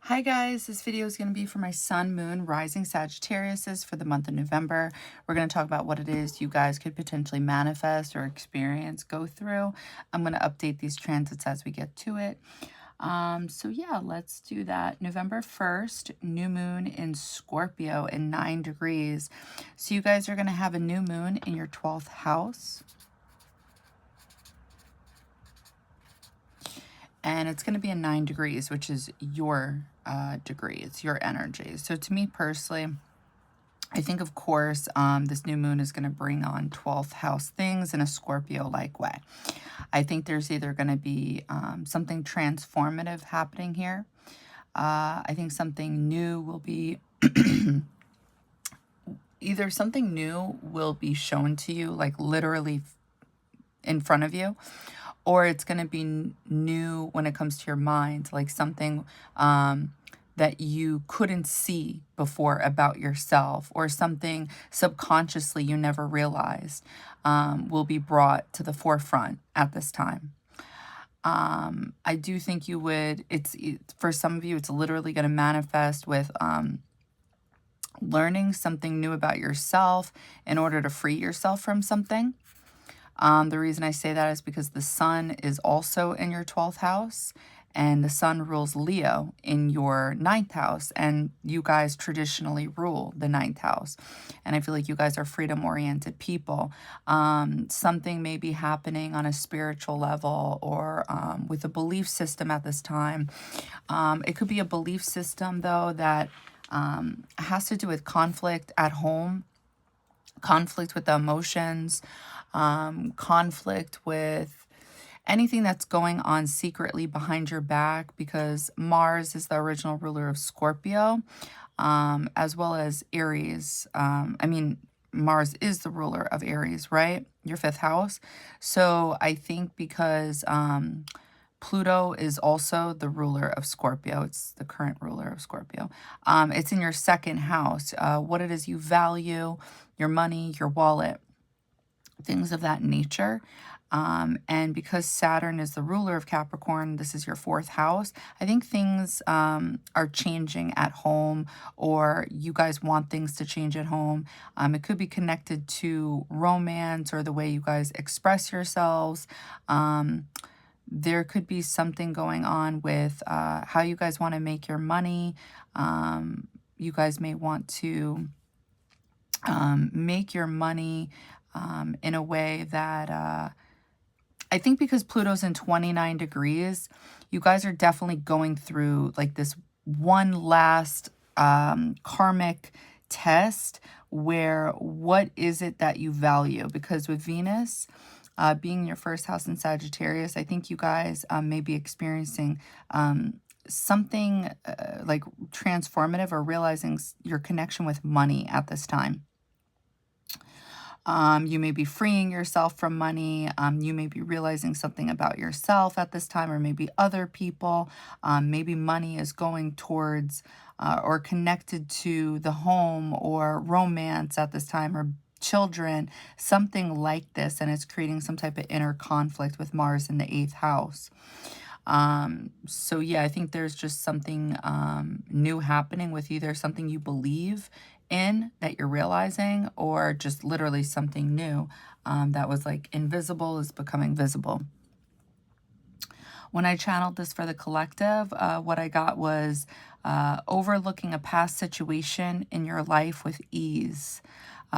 Hi guys, this video is going to be for my sun, moon, rising Sagittarius for the month of November. We're going to talk about what it is you guys could potentially manifest or experience, go through. I'm going to update these transits as we get to it. So yeah, let's do that. November 1st, new moon in Scorpio in 9 degrees. So you guys are going to have a new moon in your 12th house. And it's going to be in 9 degrees, which is your degree. It's your energy. So to me personally, I think, of course, this new moon is going to bring on 12th house things in a Scorpio-like way. I think there's either going to be something transformative happening here. I think something new will be... either something new will be shown to you, like literally in front of you, or it's going to be new when it comes to your mind, like something that you couldn't see before about yourself, or something subconsciously you never realized will be brought to the forefront at this time. I do think you would, for some of you, it's literally going to manifest with learning something new about yourself in order to free yourself from something. The reason I say that is because the sun is also in your 12th house, and the sun rules Leo in your 9th house, and you guys traditionally rule the 9th house. And I feel like you guys are freedom-oriented people. Something may be happening on a spiritual level, or with a belief system at this time. It could be a belief system, though, that has to do with conflict at home, conflict with the emotions, conflict with anything that's going on secretly behind your back, because Mars is the original ruler of Scorpio, as well as Aries. Mars is the ruler of Aries, right? Your 5th house. So I think because Pluto is also the ruler of Scorpio. It's the current ruler of Scorpio. It's in your 2nd house. What it is you value, your money, your wallet, things of that nature. And because Saturn is the ruler of Capricorn, this is your 4th house, I think things are changing at home, or you guys want things to change at home. It could be connected to romance or the way you guys express yourselves. There could be something going on with how you guys want to make your money. You guys may want to make your money in a way that I think, because Pluto's in 29 degrees, you guys are definitely going through like this one last karmic test, where what is it that you value? Because with Venus being your 1st house in Sagittarius, I think you guys may be experiencing something like transformative, or realizing your connection with money at this time. You may be freeing yourself from money. You may be realizing something about yourself at this time, or maybe other people. Maybe money is going towards or connected to the home or romance at this time, or children, something like this, and it's creating some type of inner conflict with Mars in the 8th house. So yeah, I think there's just something new happening with either something you believe in that you're realizing, or just literally something new that was like invisible is becoming visible. When I channeled this for the collective, what I got was overlooking a past situation in your life with ease.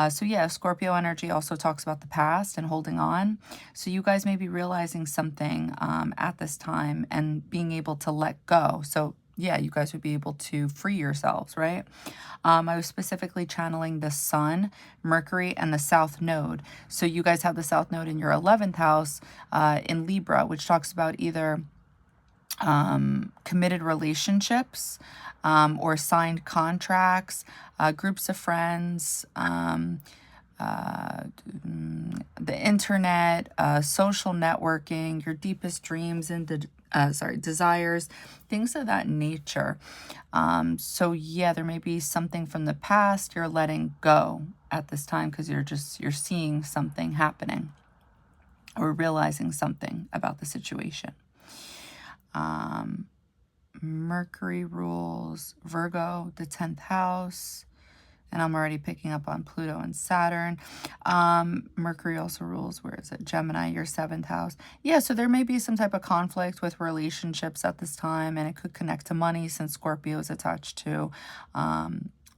So yeah, Scorpio energy also talks about the past and holding on. So you guys may be realizing something at this time and being able to let go. So yeah, you guys would be able to free yourselves, right? I was specifically channeling the Sun, Mercury, and the South Node. So you guys have the South Node in your 11th house in Libra, which talks about either committed relationships or signed contracts, groups of friends, the internet, social networking, your deepest dreams and desires, things of that nature. So yeah, there may be something from the past you're letting go at this time, because you're seeing something happening, or realizing something about the situation. Mercury rules Virgo, the 10th house. And I'm already picking up on Pluto and Saturn. Mercury also rules, where is it? Gemini, your 7th house. Yeah, so there may be some type of conflict with relationships at this time, and it could connect to money since Scorpio is attached to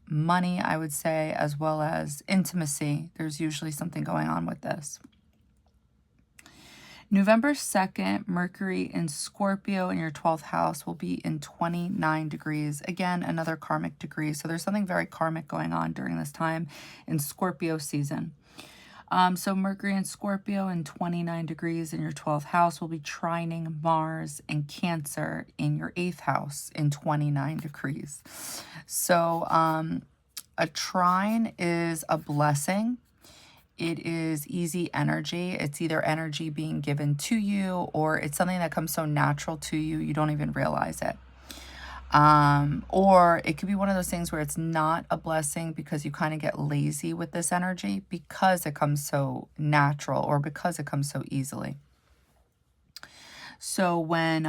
money, I would say, as well as intimacy. There's usually something going on with this. November 2nd, Mercury in Scorpio in your 12th house will be in 29 degrees. Again, another karmic degree. So there's something very karmic going on during this time in Scorpio season. So Mercury in Scorpio in 29 degrees in your 12th house will be trining Mars and Cancer in your 8th house in 29 degrees. So a trine is a blessing. It is easy energy. It's either energy being given to you, or it's something that comes so natural to you, you don't even realize it. Or it could be one of those things where it's not a blessing because you kind of get lazy with this energy because it comes so natural or because it comes so easily. So when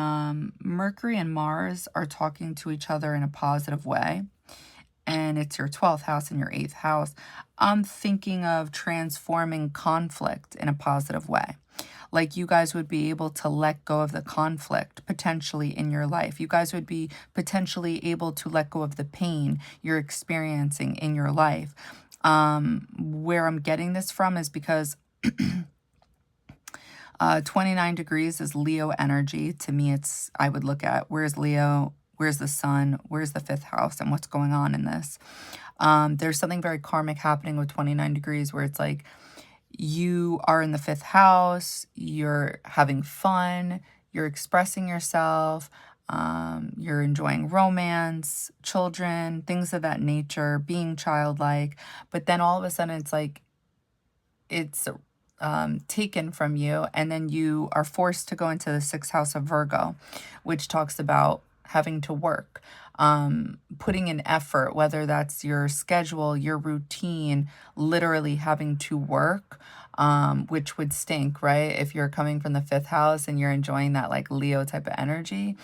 Mercury and Mars are talking to each other in a positive way, and it's your 12th house and your 8th house, I'm thinking of transforming conflict in a positive way. Like you guys would be able to let go of the conflict potentially in your life. You guys would be potentially able to let go of the pain you're experiencing in your life. Where I'm getting this from is because 29 degrees is Leo energy. To me, I would look at where's Leo, where's the sun, where's the 5th house, and what's going on in this. There's something very karmic happening with 29 degrees where it's like you are in the 5th house, you're having fun, you're expressing yourself, you're enjoying romance, children, things of that nature, being childlike. But then all of a sudden it's like it's taken from you, and then you are forced to go into the 6th house of Virgo, which talks about having to work, putting in effort, whether that's your schedule, your routine, literally having to work, which would stink, right? If you're coming from the 5th house and you're enjoying that like Leo type of energy.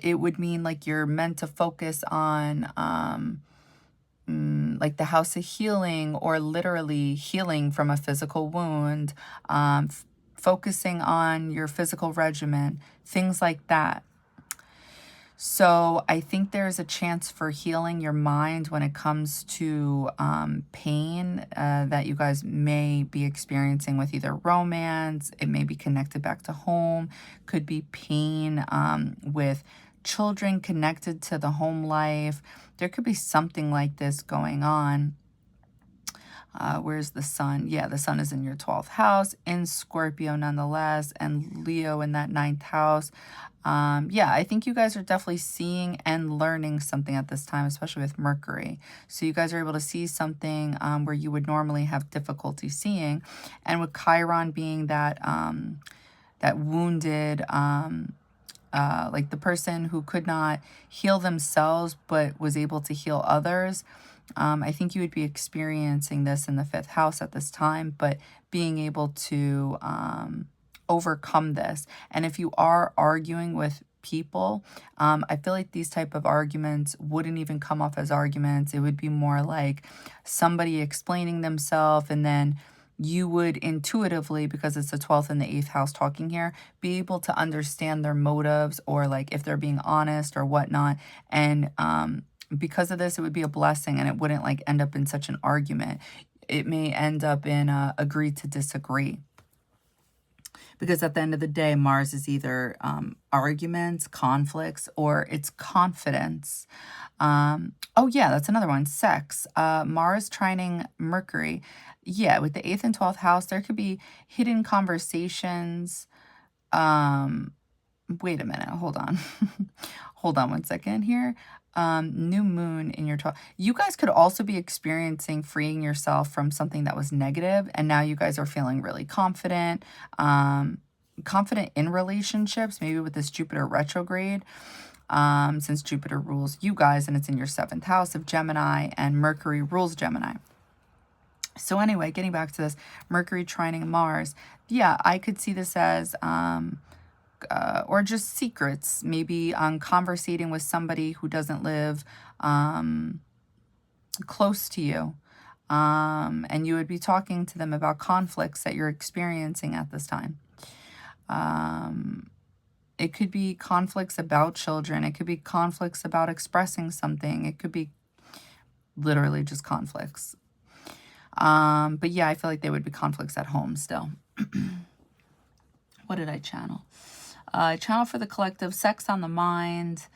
It would mean like you're meant to focus on like the house of healing, or literally healing from a physical wound, focusing on your physical regimen, things like that. So I think there's a chance for healing your mind when it comes to pain that you guys may be experiencing with either romance. It may be connected back to home, could be pain with children connected to the home life. There could be something like this going on. Where's the sun? Yeah, the sun is in your 12th house, in Scorpio nonetheless, and Leo in that 9th house. Yeah, I think you guys are definitely seeing and learning something at this time, especially with Mercury. So you guys are able to see something where you would normally have difficulty seeing. And with Chiron being that, that wounded, like the person who could not heal themselves but was able to heal others, I think you would be experiencing this in the 5th house at this time, but being able to overcome this. And if you are arguing with people, I feel like these type of arguments wouldn't even come off as arguments. It would be more like somebody explaining themselves, and then you would intuitively, because it's the 12th and the 8th house talking here, be able to understand their motives, or like if they're being honest or whatnot. And because of this, it would be a blessing, and it wouldn't like end up in such an argument. It may end up in agree to disagree. Because at the end of the day, Mars is either arguments, conflicts, or it's confidence. Oh yeah, that's another one, sex. Mars trining Mercury. Yeah, with the 8th and 12th house, there could be hidden conversations. Wait a minute, hold on. Hold on one second here. New moon in your 12th. You guys could also be experiencing freeing yourself from something that was negative, and now you guys are feeling really confident, confident in relationships, maybe with this Jupiter retrograde, since Jupiter rules you guys and it's in your 7th house of Gemini, and Mercury rules Gemini. So anyway, getting back to this, Mercury trining Mars. Yeah, I could see this as or just secrets, maybe conversating with somebody who doesn't live close to you. And you would be talking to them about conflicts that you're experiencing at this time. It could be conflicts about children. It could be conflicts about expressing something. It could be literally just conflicts. But yeah, I feel like they would be conflicts at home still. What did I channel? Channel for the collective, sex on the mind,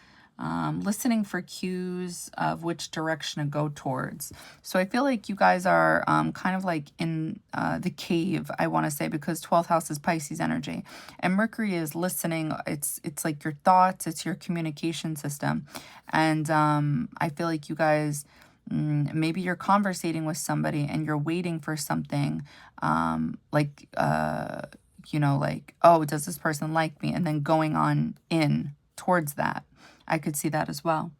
listening for cues of which direction to go towards. So I feel like you guys are kind of like in the cave, I want to say, because 12th house is Pisces energy. And Mercury is listening. It's like your thoughts. It's your communication system. And I feel like you guys... maybe you're conversating with somebody and you're waiting for something like, you know, like, oh, does this person like me? And then going on in towards that. I could see that as well.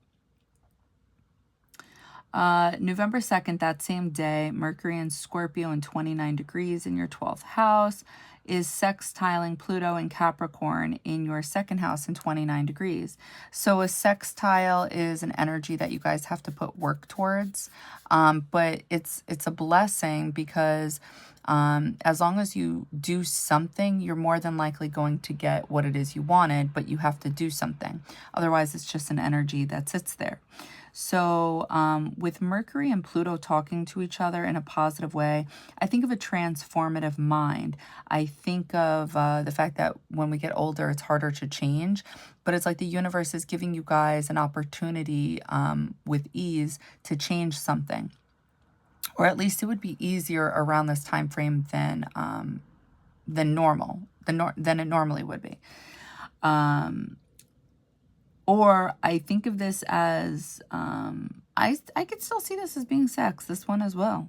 November 2nd, that same day, Mercury in Scorpio and 29 degrees in your 12th house is sextiling Pluto and Capricorn in your 2nd house in 29 degrees. So a sextile is an energy that you guys have to put work towards. But it's a blessing because as long as you do something, you're more than likely going to get what it is you wanted, but you have to do something. Otherwise, it's just an energy that sits there. So with Mercury and Pluto talking to each other in a positive way, I think of a transformative mind. I think of the fact that when we get older, it's harder to change. But it's like the universe is giving you guys an opportunity with ease to change something. Or at least it would be easier around this time frame than normal, than it normally would be. Or I think of this as, I could still see this as being sex, this one as well.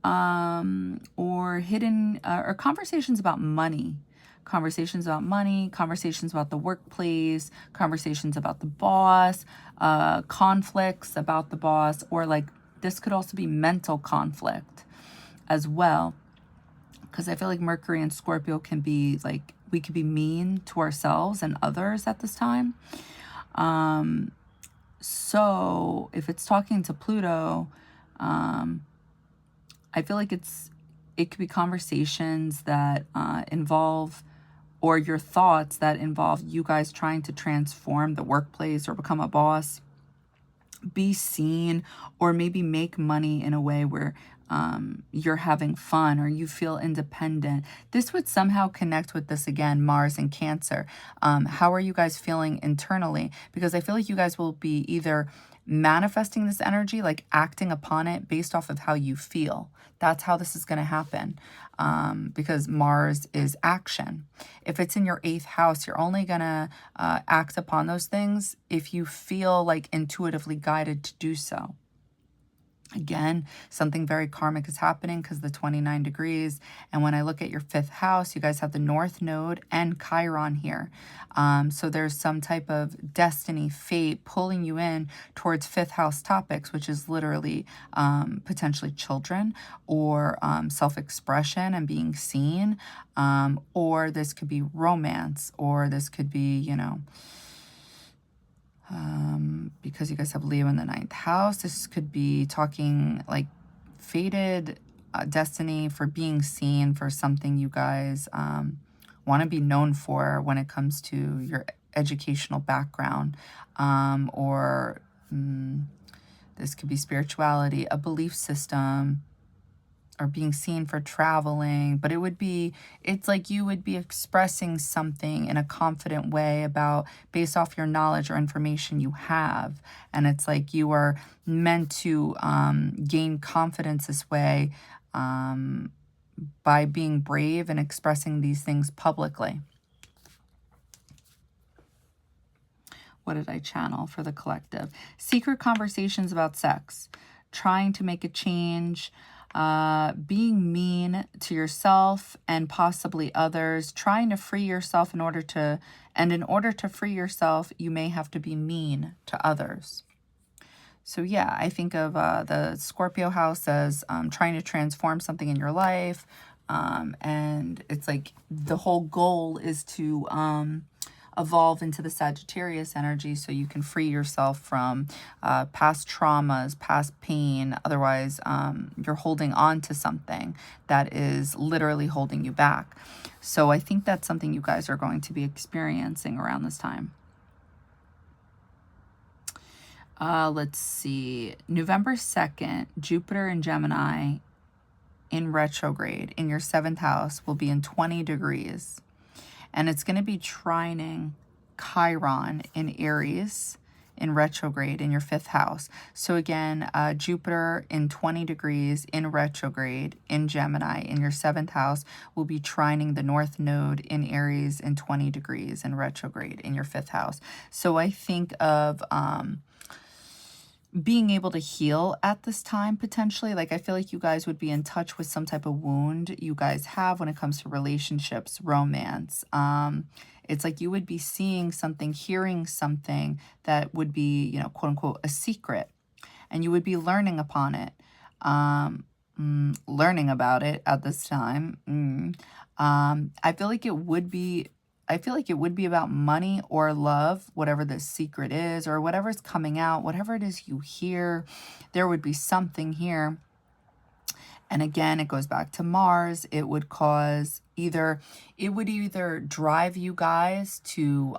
Or hidden, or conversations about money. Conversations about money, conversations about the workplace, conversations about the boss, conflicts about the boss, or like this could also be mental conflict as well. Because I feel like Mercury and Scorpio can be like, we could be mean to ourselves and others at this time. So if it's talking to Pluto, I feel like it could be conversations that involve, or your thoughts that involve you guys trying to transform the workplace or become a boss, be seen, or maybe make money in a way where you're having fun or you feel independent. This would somehow connect with this again, Mars and Cancer. How are you guys feeling internally? Because I feel like you guys will be either manifesting this energy, like acting upon it based off of how you feel. That's how this is going to happen. Because Mars is action. If it's in your 8th house, you're only going to act upon those things if you feel like intuitively guided to do so. Again, something very karmic is happening because the 29 degrees. And when I look at your 5th house, you guys have the North Node and Chiron here. So there's some type of destiny, fate pulling you in towards 5th house topics, which is literally potentially children or self-expression and being seen. Or this could be romance, or this could be, you know, because you guys have Leo in the 9th house, this could be talking like fated destiny for being seen for something you guys want to be known for when it comes to your educational background, or this could be spirituality, a belief system, or being seen for traveling. But it's like you would be expressing something in a confident way about, based off your knowledge or information you have. And it's like you are meant to gain confidence this way by being brave and expressing these things publicly. What did I channel for the collective? Secret conversations about sex, trying to make a change, being mean to yourself and possibly others, trying to free yourself in order to free yourself, you may have to be mean to others. So yeah, I think of the Scorpio house as trying to transform something in your life. And it's like the whole goal is to evolve into the Sagittarius energy so you can free yourself from past traumas, past pain. Otherwise, you're holding on to something that is literally holding you back. So I think that's something you guys are going to be experiencing around this time. Let's see. November 2nd, Jupiter in Gemini in retrograde in your 7th house will be in 20 degrees. And it's going to be trining Chiron in Aries in retrograde in your 5th house. So again, Jupiter in 20 degrees in retrograde in Gemini in your 7th house will be trining the North Node in Aries in 20 degrees in retrograde in your 5th house. So I think of being able to heal at this time, potentially. Like, I feel like you guys would be in touch with some type of wound you guys have when it comes to relationships, romance. It's like you would be seeing something, hearing something that would be, you know, quote unquote, a secret. And you would be learning upon it, learning about it at this time. I feel like it would be about money or love, whatever the secret is, or whatever's coming out, whatever it is you hear, there would be something here. And again, it goes back to Mars. It would either drive you guys to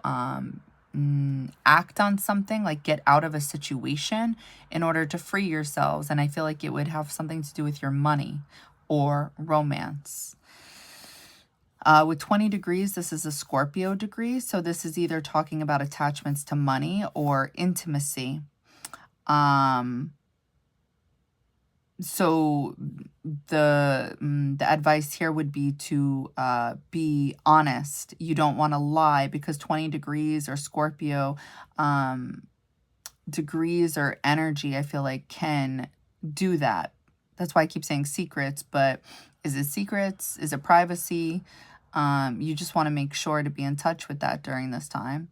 act on something, like get out of a situation in order to free yourselves. And I feel like it would have something to do with your money or romance. With 20 degrees, this is a Scorpio degree. So this is either talking about attachments to money or intimacy. So the advice here would be to be honest. You don't want to lie, because 20 degrees or Scorpio degrees or energy, I feel like, can do that. That's why I keep saying secrets, but is it secrets? Is it privacy? You just want to make sure to be in touch with that during this time.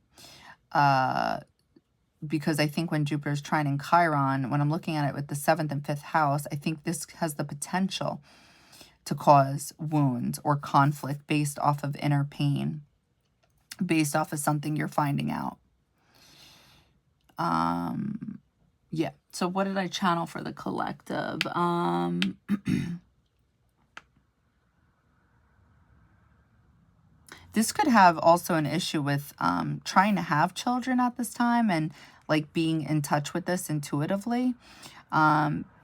Because I think when Jupiter's trining Chiron, when I'm looking at it with the 7th and 5th house, I think this has the potential to cause wounds or conflict based off of inner pain, based off of something you're finding out. Yeah. So what did I channel for the collective? This could have also an issue with trying to have children at this time and like being in touch with this intuitively.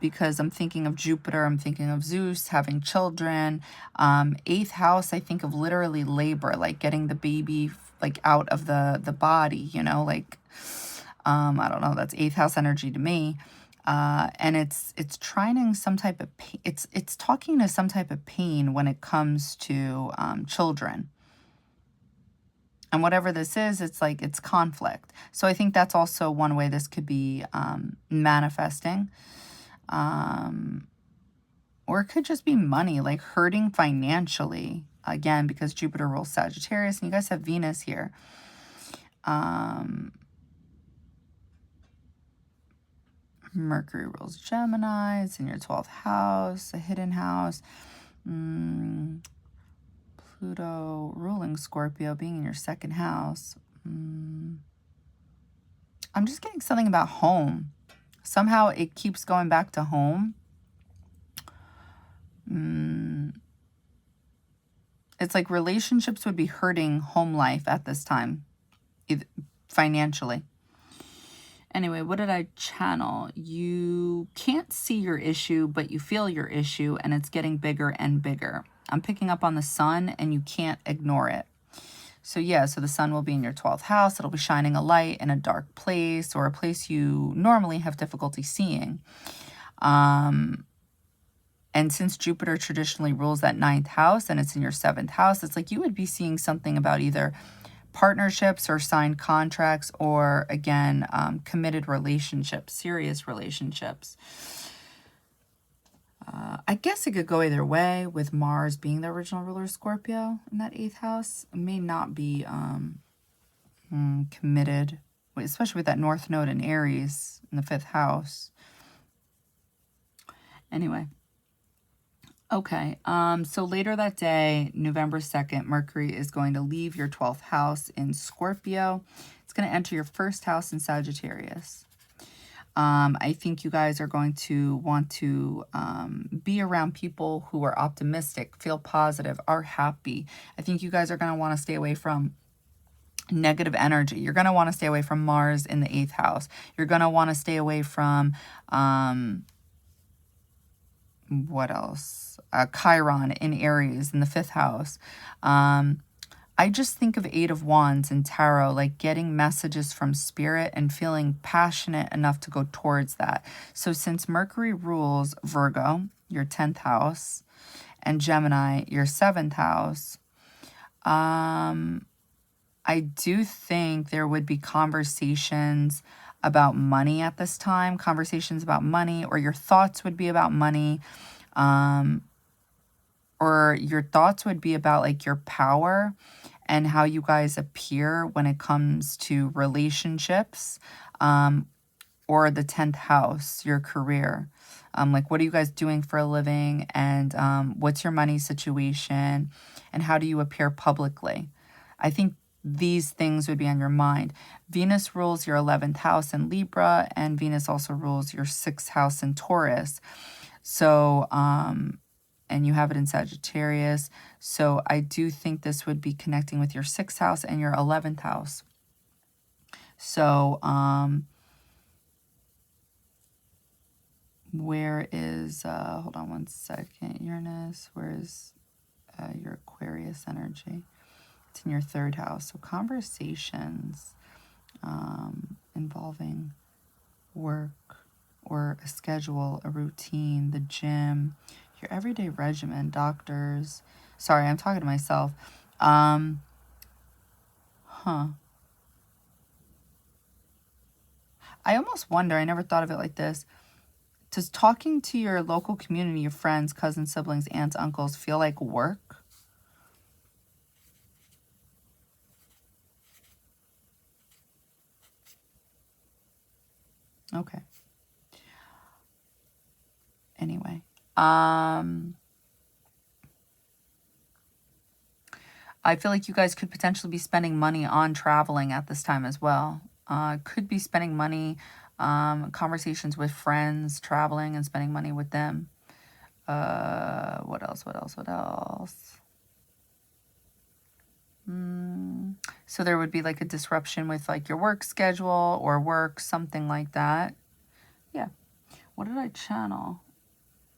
Because I'm thinking of Jupiter, I'm thinking of Zeus, having children. 8th house, I think of literally labor, like getting the baby like out of the body, you know, like, I don't know, that's 8th house energy to me. And it's trining some type of pain. It's talking to some type of pain when it comes to children. And whatever this is, it's like it's conflict. So I think that's also one way this could be manifesting. Or it could just be money, like hurting financially. Again, because Jupiter rules Sagittarius, and you guys have Venus here. Mercury rules Gemini. It's in your 12th house, a hidden house. Pluto ruling Scorpio, being in your 2nd house. I'm just getting something about home. Somehow it keeps going back to home. It's like relationships would be hurting home life at this time, financially. Anyway, what did I channel? You can't see your issue, but you feel your issue, and it's getting bigger and bigger. I'm picking up on the sun, and you can't ignore it. So yeah, so the sun will be in your 12th house. It'll be shining a light in a dark place, or a place you normally have difficulty seeing. And since Jupiter traditionally rules that 9th house, and it's in your 7th house, it's like you would be seeing something about either partnerships or signed contracts, or again, committed relationships, serious relationships. I guess it could go either way, with Mars being the original ruler of Scorpio in that 8th house. It may not be committed, especially with that North Node in Aries in the 5th house. Anyway. Okay, so later that day, November 2nd, Mercury is going to leave your 12th house in Scorpio. It's going to enter your first house in Sagittarius. I think you guys are going to want to be around people who are optimistic, feel positive, are happy. I think you guys are going to want to stay away from negative energy. You're going to want to stay away from Mars in the 8th house. You're going to want to stay away from, what else? Chiron in Aries in the 5th house. I just think of 8 of Wands in tarot, like getting messages from spirit and feeling passionate enough to go towards that. So since Mercury rules Virgo, your 10th house, and Gemini, your 7th house, I do think there would be conversations about money at this time, conversations about money, or your thoughts would be about money, or your thoughts would be about like your power and how you guys appear when it comes to relationships, or the 10th house, your career. Like, what are you guys doing for a living, and what's your money situation, and how do you appear publicly? I think these things would be on your mind. Venus rules your 11th house in Libra, and Venus also rules your 6th house in Taurus. So, and you have it in Sagittarius. So I do think this would be connecting with your 6th house and your 11th house. So, where is, hold on one second, Uranus, where is your Aquarius energy? It's in your 3rd house. So conversations involving work or a schedule, a routine, the gym, your everyday regimen, doctors. Sorry, I'm talking to myself. I almost wonder, I never thought of it like this. Does talking to your local community, your friends, cousins, siblings, aunts, uncles feel like work? Okay. Anyway, I feel like you guys could potentially be spending money on traveling at this time as well. Could be spending money, conversations with friends, traveling and spending money with them. What else? So there would be like a disruption with like your work schedule or work, something like that. Yeah. What did I channel?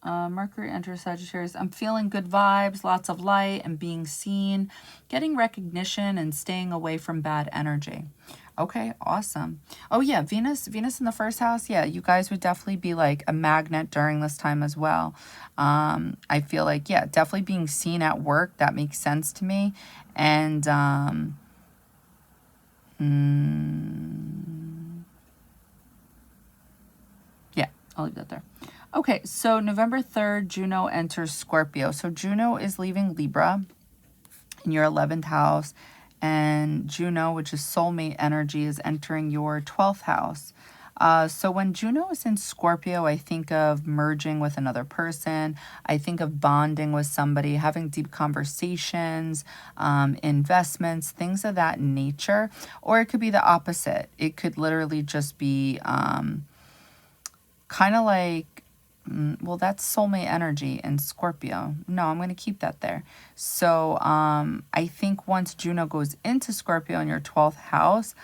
Mercury enters Sagittarius. I'm feeling good vibes, lots of light and being seen, getting recognition and staying away from bad energy. Okay, awesome. Oh yeah, Venus in the 1st house. Yeah, you guys would definitely be like a magnet during this time as well. I feel like, yeah, definitely being seen at work. That makes sense to me. And yeah, I'll leave that there. Okay, so November 3rd, Juno enters Scorpio. So Juno is leaving Libra in your 11th house, and Juno, which is soulmate energy, is entering your 12th house. So when Juno is in Scorpio, I think of merging with another person. I think of bonding with somebody, having deep conversations, investments, things of that nature. Or it could be the opposite. It could literally just be kind of like, well, that's soulmate energy in Scorpio. No, I'm going to keep that there. So I think once Juno goes into Scorpio in your 12th house,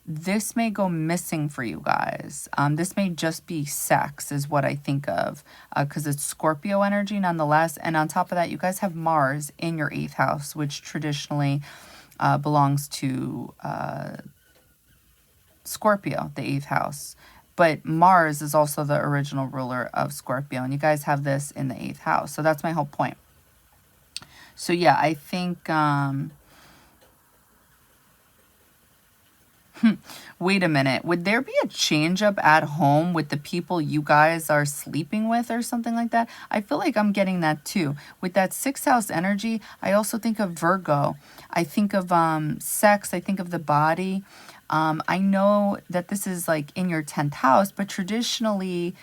this may go missing for you guys. This may just be sex is what I think of, because it's Scorpio energy nonetheless. And on top of that, you guys have Mars in your 8th house, which traditionally belongs to Scorpio, the 8th house. But Mars is also the original ruler of Scorpio, and you guys have this in the 8th house. So that's my whole point. So yeah, I think, wait a minute. Would there be a change up at home with the people you guys are sleeping with or something like that? I feel like I'm getting that too. With that 6th house energy, I also think of Virgo. I think of sex. I think of the body. I know that this is like in your 10th house, but traditionally,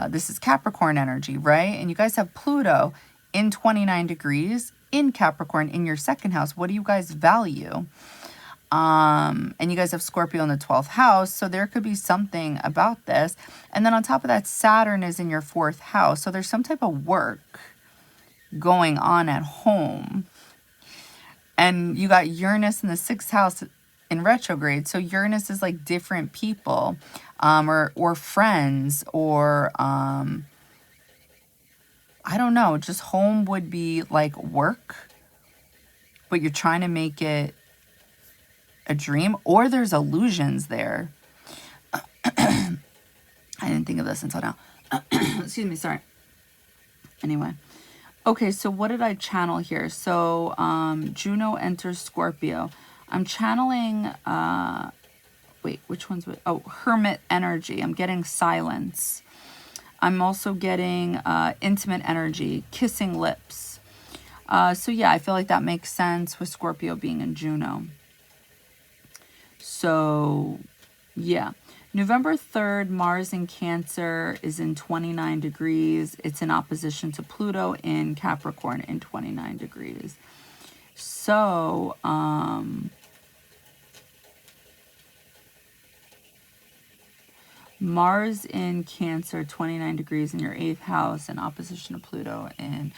this is Capricorn energy, right? And you guys have Pluto in 29 degrees in Capricorn in your second house. What do you guys value? And you guys have Scorpio in the 12th house, so there could be something about this. And then on top of that, Saturn is in your 4th house, so there's some type of work going on at home. And you got Uranus in the 6th house in retrograde, so Uranus is like different people, or friends, or I don't know, just home would be like work, but you're trying to make it a dream, or there's illusions there. I didn't think of this until now. Excuse me, sorry. Anyway. Okay, so what did I channel here? So Juno enters Scorpio. I'm channeling, wait, which one's what? Oh, Hermit energy. I'm getting silence. I'm also getting intimate energy, kissing lips. So yeah, I feel like that makes sense with Scorpio being in Juno. So yeah, November 3rd, Mars in Cancer is in 29 degrees. It's in opposition to Pluto in Capricorn in 29 degrees. So, Mars in Cancer, 29 degrees in your 8th house in opposition to Pluto in,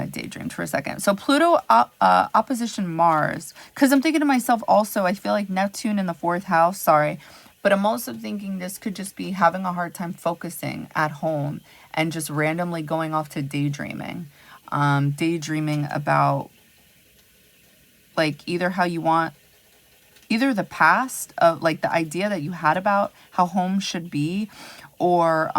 daydreamed for a second. So Pluto opposition Mars, because I'm thinking to myself also, I feel like Neptune in the 4th house, but I'm also thinking this could just be having a hard time focusing at home and just randomly going off to daydreaming. Daydreaming about like either how you want, either the past of like the idea that you had about how home should be, or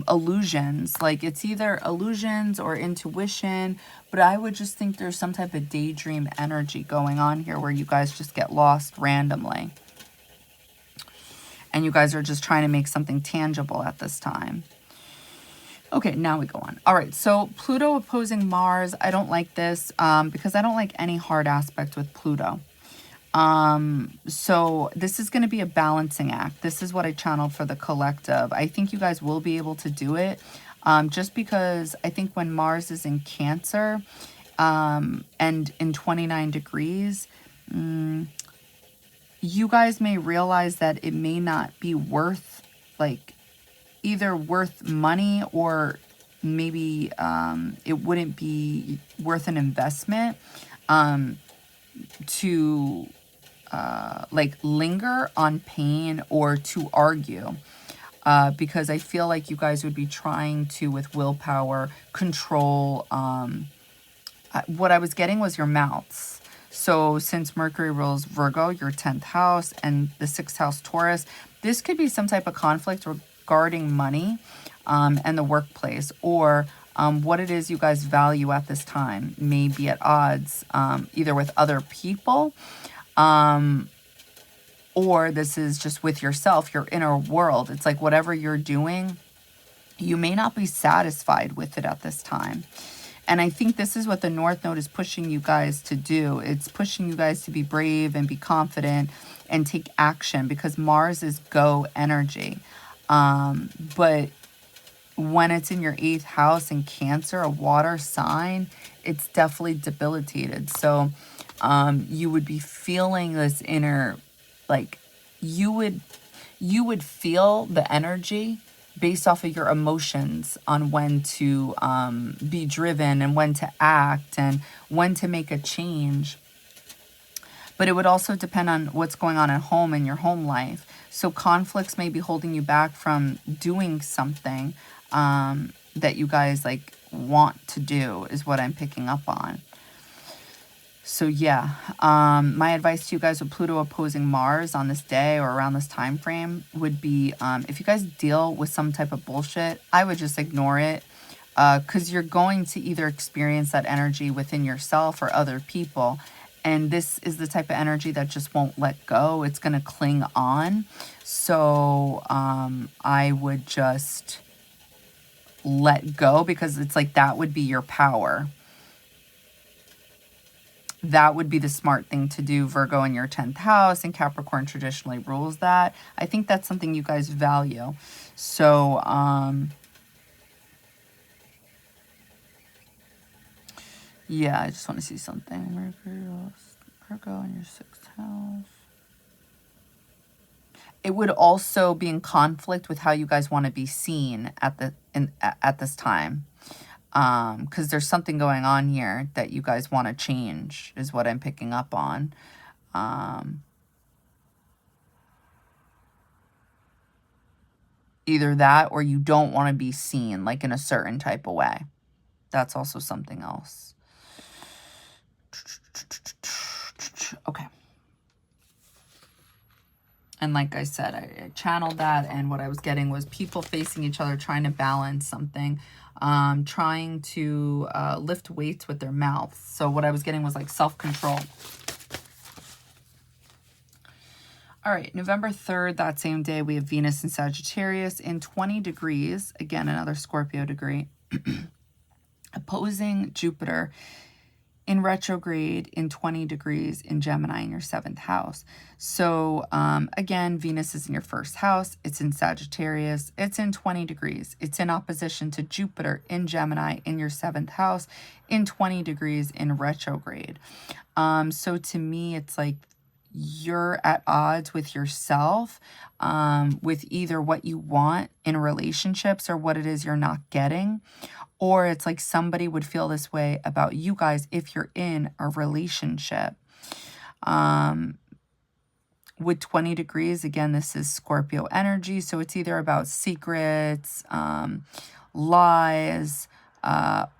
illusions. Like it's either illusions or intuition, but I would just think there's some type of daydream energy going on here where you guys just get lost randomly. And you guys are just trying to make something tangible at this time. Okay, now we go on. All right, so Pluto opposing Mars. I don't like this because I don't like any hard aspect with Pluto. So this is going to be a balancing act. This is what I channeled for the collective. I think you guys will be able to do it. Just because I think when Mars is in Cancer, and in 29 degrees, you guys may realize that it may not be worth, like, either worth money or maybe, it wouldn't be worth an investment, to like linger on pain or to argue, because I feel like you guys would be trying to, with willpower, control. What I was getting was your mouths. So since Mercury rules Virgo, your 10th house, and the 6th house Taurus, this could be some type of conflict regarding money, and the workplace, or what it is you guys value at this time may be at odds, either with other people, or this is just with yourself, your inner world. It's like whatever you're doing, you may not be satisfied with it at this time. And I think this is what the North Node is pushing you guys to do. It's pushing you guys to be brave and be confident and take action, because Mars is go energy. But when it's in your 8th house in Cancer, a water sign, it's definitely debilitated. So you would be feeling this inner, like you would feel the energy based off of your emotions on when to be driven and when to act and when to make a change. But it would also depend on what's going on at home in your home life. So conflicts may be holding you back from doing something that you guys like want to do, is what I'm picking up on. So yeah, my advice to you guys with Pluto opposing Mars on this day or around this time frame would be, if you guys deal with some type of bullshit, I would just ignore it, because you're going to either experience that energy within yourself or other people. And this is the type of energy that just won't let go. It's going to cling on. So I would just let go, because it's like that would be your power. that would be the smart thing to do. Virgo in your 10th house, and Capricorn traditionally rules that. I think that's something you guys value. So, yeah, I just want to see something. Mercury, Virgo in your 6th house. It would also be in conflict with how you guys want to be seen at this time. Because there's something going on here that you guys want to change, is what I'm picking up on. Either that, or you don't want to be seen like in a certain type of way. That's also something else. Okay. And like I said, I channeled that, and what I was getting was people facing each other, trying to balance something, trying to lift weights with their mouths. So what I was getting was like self-control. All right, November 3rd, that same day, we have Venus in Sagittarius in 20 degrees. Again, another Scorpio degree. Opposing Jupiter in retrograde in 20 degrees in Gemini in your 7th house. So again, Venus is in your 1st house. It's in Sagittarius. It's in 20 degrees. It's in opposition to Jupiter in Gemini in your 7th house in 20 degrees in retrograde. So to me, it's like you're at odds with yourself, with either what you want in relationships or what it is you're not getting. Or it's like somebody would feel this way about you guys if you're in a relationship. With 20 degrees, again, this is Scorpio energy. So it's either about secrets, lies,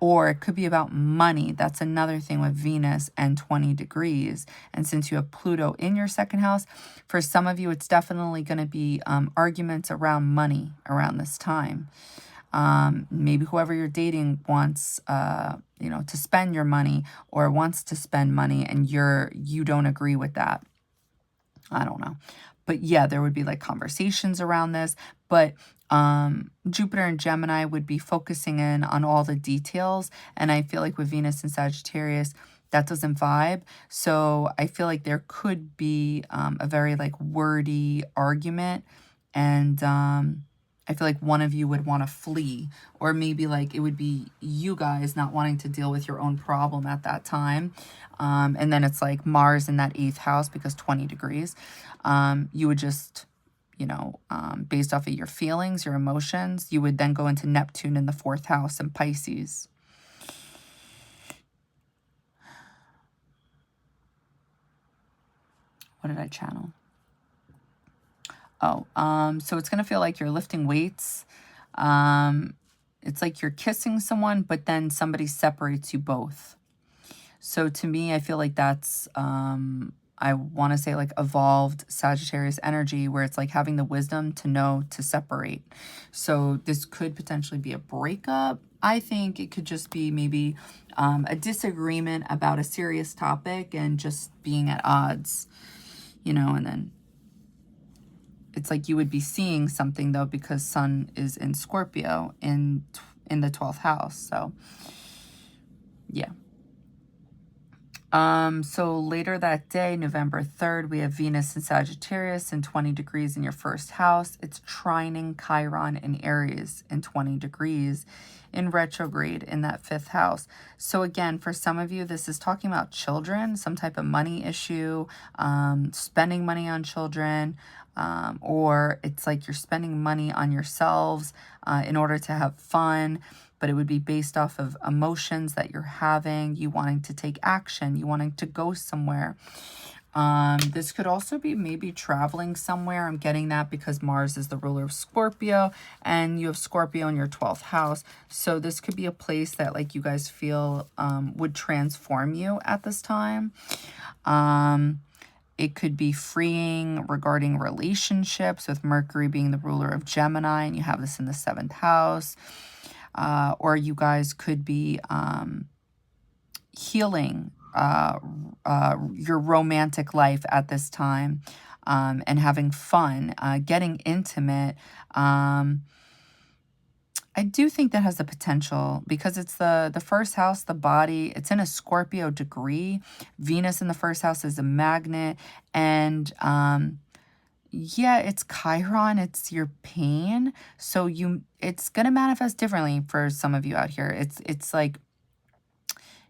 or it could be about money. That's another thing with Venus and 20 degrees. And since you have Pluto in your 2nd house, for some of you, it's definitely going to be arguments around money around this time. Maybe whoever you're dating wants, you know, to spend your money, or wants to spend money, and you don't agree with that. I don't know. But yeah, there would be like conversations around this. But Jupiter and Gemini would be focusing in on all the details. And I feel like with Venus and Sagittarius, that doesn't vibe. So I feel like there could be a very like wordy argument. And I feel like one of you would want to flee, or maybe like it would be you guys not wanting to deal with your own problem at that time. And then it's like Mars in that 8th house, because 20 degrees, you would just, you know, based off of your feelings, your emotions, you would then go into Neptune in the 4th house and Pisces. What did I channel? Oh, so it's going to feel like you're lifting weights. It's like you're kissing someone, but then somebody separates you both. So to me, I feel like that's, I want to say like evolved Sagittarius energy, where it's like having the wisdom to know to separate. So this could potentially be a breakup. I think it could just be maybe a disagreement about a serious topic and just being at odds, you know, and then it's like you would be seeing something though, because Sun is in Scorpio in the 12th house. So yeah. So later that day, November 3rd, we have Venus in Sagittarius in 20 degrees in your 1st house. It's trining Chiron in Aries in 20 degrees in retrograde in that 5th house. So again, for some of you, this is talking about children, some type of money issue, spending money on children, or it's like you're spending money on yourselves in order to have fun. But it would be based off of emotions that you're having, you wanting to take action, you wanting to go somewhere. This could also be maybe traveling somewhere. I'm getting that because Mars is the ruler of Scorpio, and you have Scorpio in your 12th house. So this could be a place that like you guys feel would transform you at this time. It could be freeing regarding relationships, with Mercury being the ruler of Gemini, and you have this in the 7th house. Or you guys could be healing your romantic life at this time, and having fun, getting intimate, I do think that has the potential because it's the first house, the body. It's in a Scorpio degree. Venus in the first house is a magnet. And yeah, it's Chiron. It's your pain. So it's going to manifest differently for some of you out here. It's like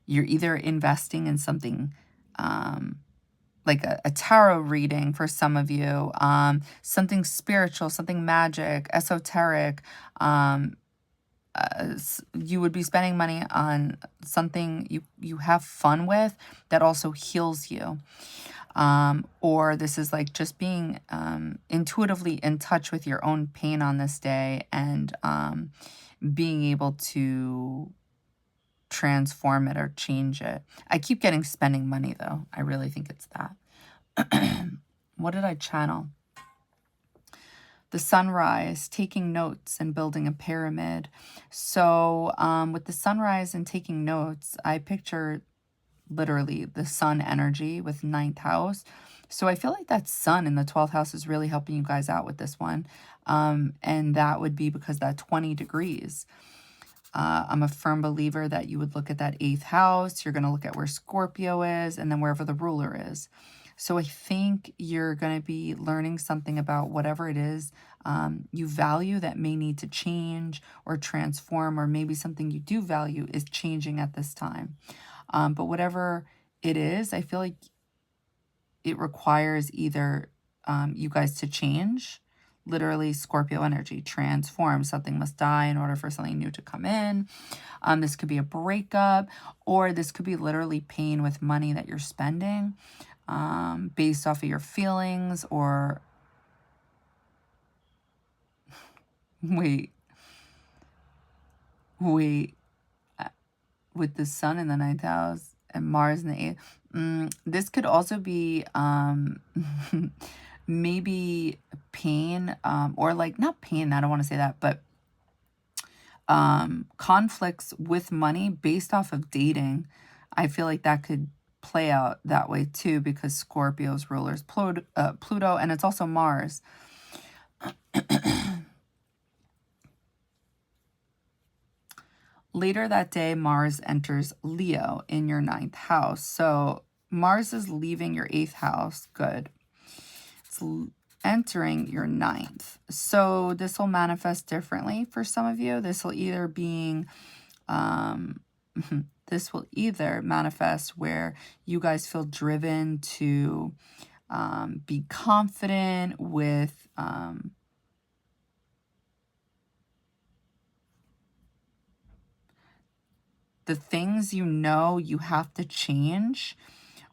you're either investing in something like a tarot reading for some of you, something spiritual, something magic, esoteric. You would be spending money on something you have fun with that also heals you. Or this is like just being intuitively in touch with your own pain on this day and being able to transform it or change it. I keep getting spending money though. I really think it's that. What did I channel? The sunrise, taking notes and building a pyramid. So with the sunrise and taking notes, I picture literally the sun energy with ninth house. So I feel like that sun in the 12th house is really helping you guys out with this one. And that would be because that 20 degrees. I'm a firm believer that you would look at that 8th house. You're going to look at where Scorpio is and then wherever the ruler is. So I think you're going to be learning something about whatever it is you value that may need to change or transform, or maybe something you do value is changing at this time. But whatever it is, I feel like it requires either you guys to change, literally Scorpio energy, transform. Something must die in order for something new to come in. This could be a breakup, or this could be literally pain with money that you're spending based off of your feelings or... Wait. With the sun in the 9th house and Mars in the 8th. This could also be maybe pain or like, not pain, I don't want to say that, but conflicts with money based off of dating. I feel like that could play out that way too because Scorpio's ruler is Pluto, and it's also Mars. Later that day, Mars enters Leo in your 9th house. So Mars is leaving your 8th house. Good. It's entering your 9th. So this will manifest differently for some of you. This will either being, this will either manifest where you guys feel driven to be confident with the things you know you have to change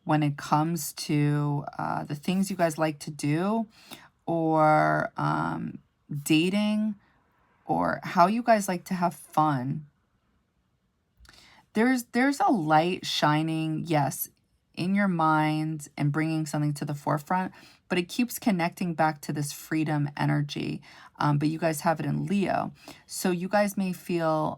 when it comes to the things you guys like to do, or dating, or how you guys like to have fun. There's a light shining, yes, in your mind and bringing something to the forefront, but it keeps connecting back to this freedom energy. But you guys have it in Leo. So you guys may feel...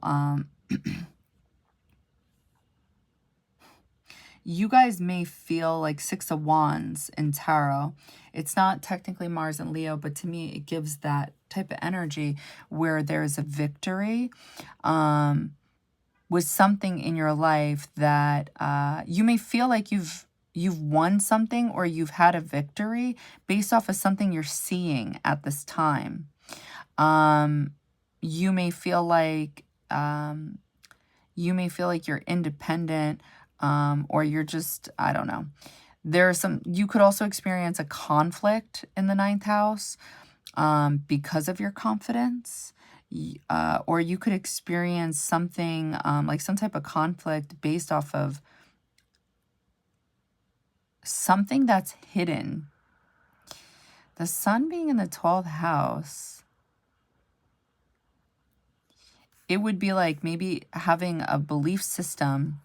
you guys may feel like 6 of Wands in tarot. It's not technically Mars and Leo, but to me, it gives that type of energy where there's a victory with something in your life that you may feel like you've won something or you've had a victory based off of something you're seeing at this time. You may feel like you're independent, or you're just, I don't know. You could also experience a conflict in the 9th house because of your confidence. Or you could experience something like some type of conflict based off of something that's hidden. The sun being in the 12th house, it would be like maybe having a belief system,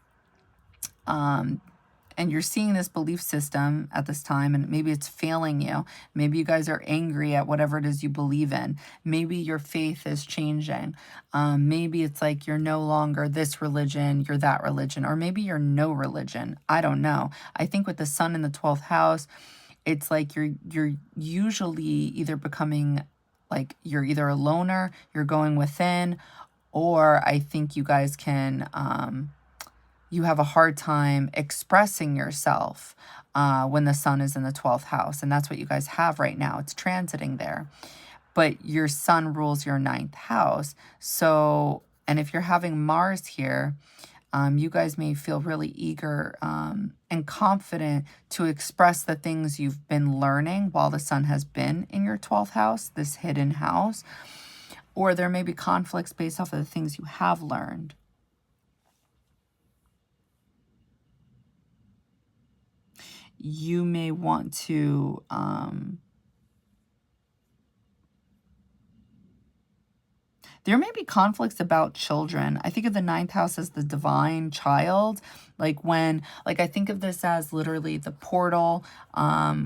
and you're seeing this belief system at this time, and maybe it's failing you. Maybe you guys are angry at whatever it is you believe in. Maybe your faith is changing. Maybe it's like you're no longer this religion, you're that religion, or maybe you're no religion. I don't know. I think with the sun in the 12th house, it's like you're usually either becoming like you're either a loner, you're going within, Or I think you guys can, you have a hard time expressing yourself when the sun is in the 12th house. And that's what you guys have right now. It's transiting there. But your sun rules your 9th house. So, and if you're having Mars here, you guys may feel really eager and confident to express the things you've been learning while the sun has been in your 12th house, this hidden house. Or there may be conflicts based off of the things you have learned. You may want to there may be conflicts about children. I think of the 9th house as the divine child. Like when, like I think of this as literally the portal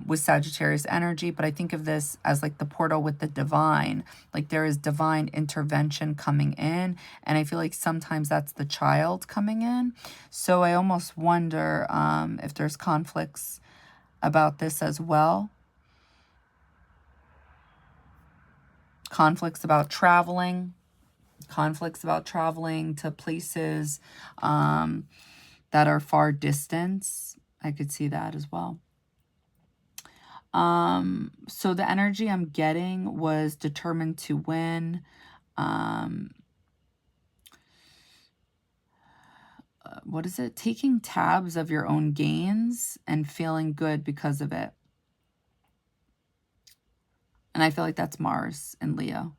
with Sagittarius energy, but I think of this as like the portal with the divine. Like there is divine intervention coming in, and I feel like sometimes that's the child coming in. So I almost wonder if there's conflicts about this as well. Conflicts about traveling. Conflicts about traveling to places that are far distance. I could see that as well. So the energy I'm getting was determined to win. What is it? Taking tabs of your own gains and feeling good because of it. And I feel like that's Mars and Leo.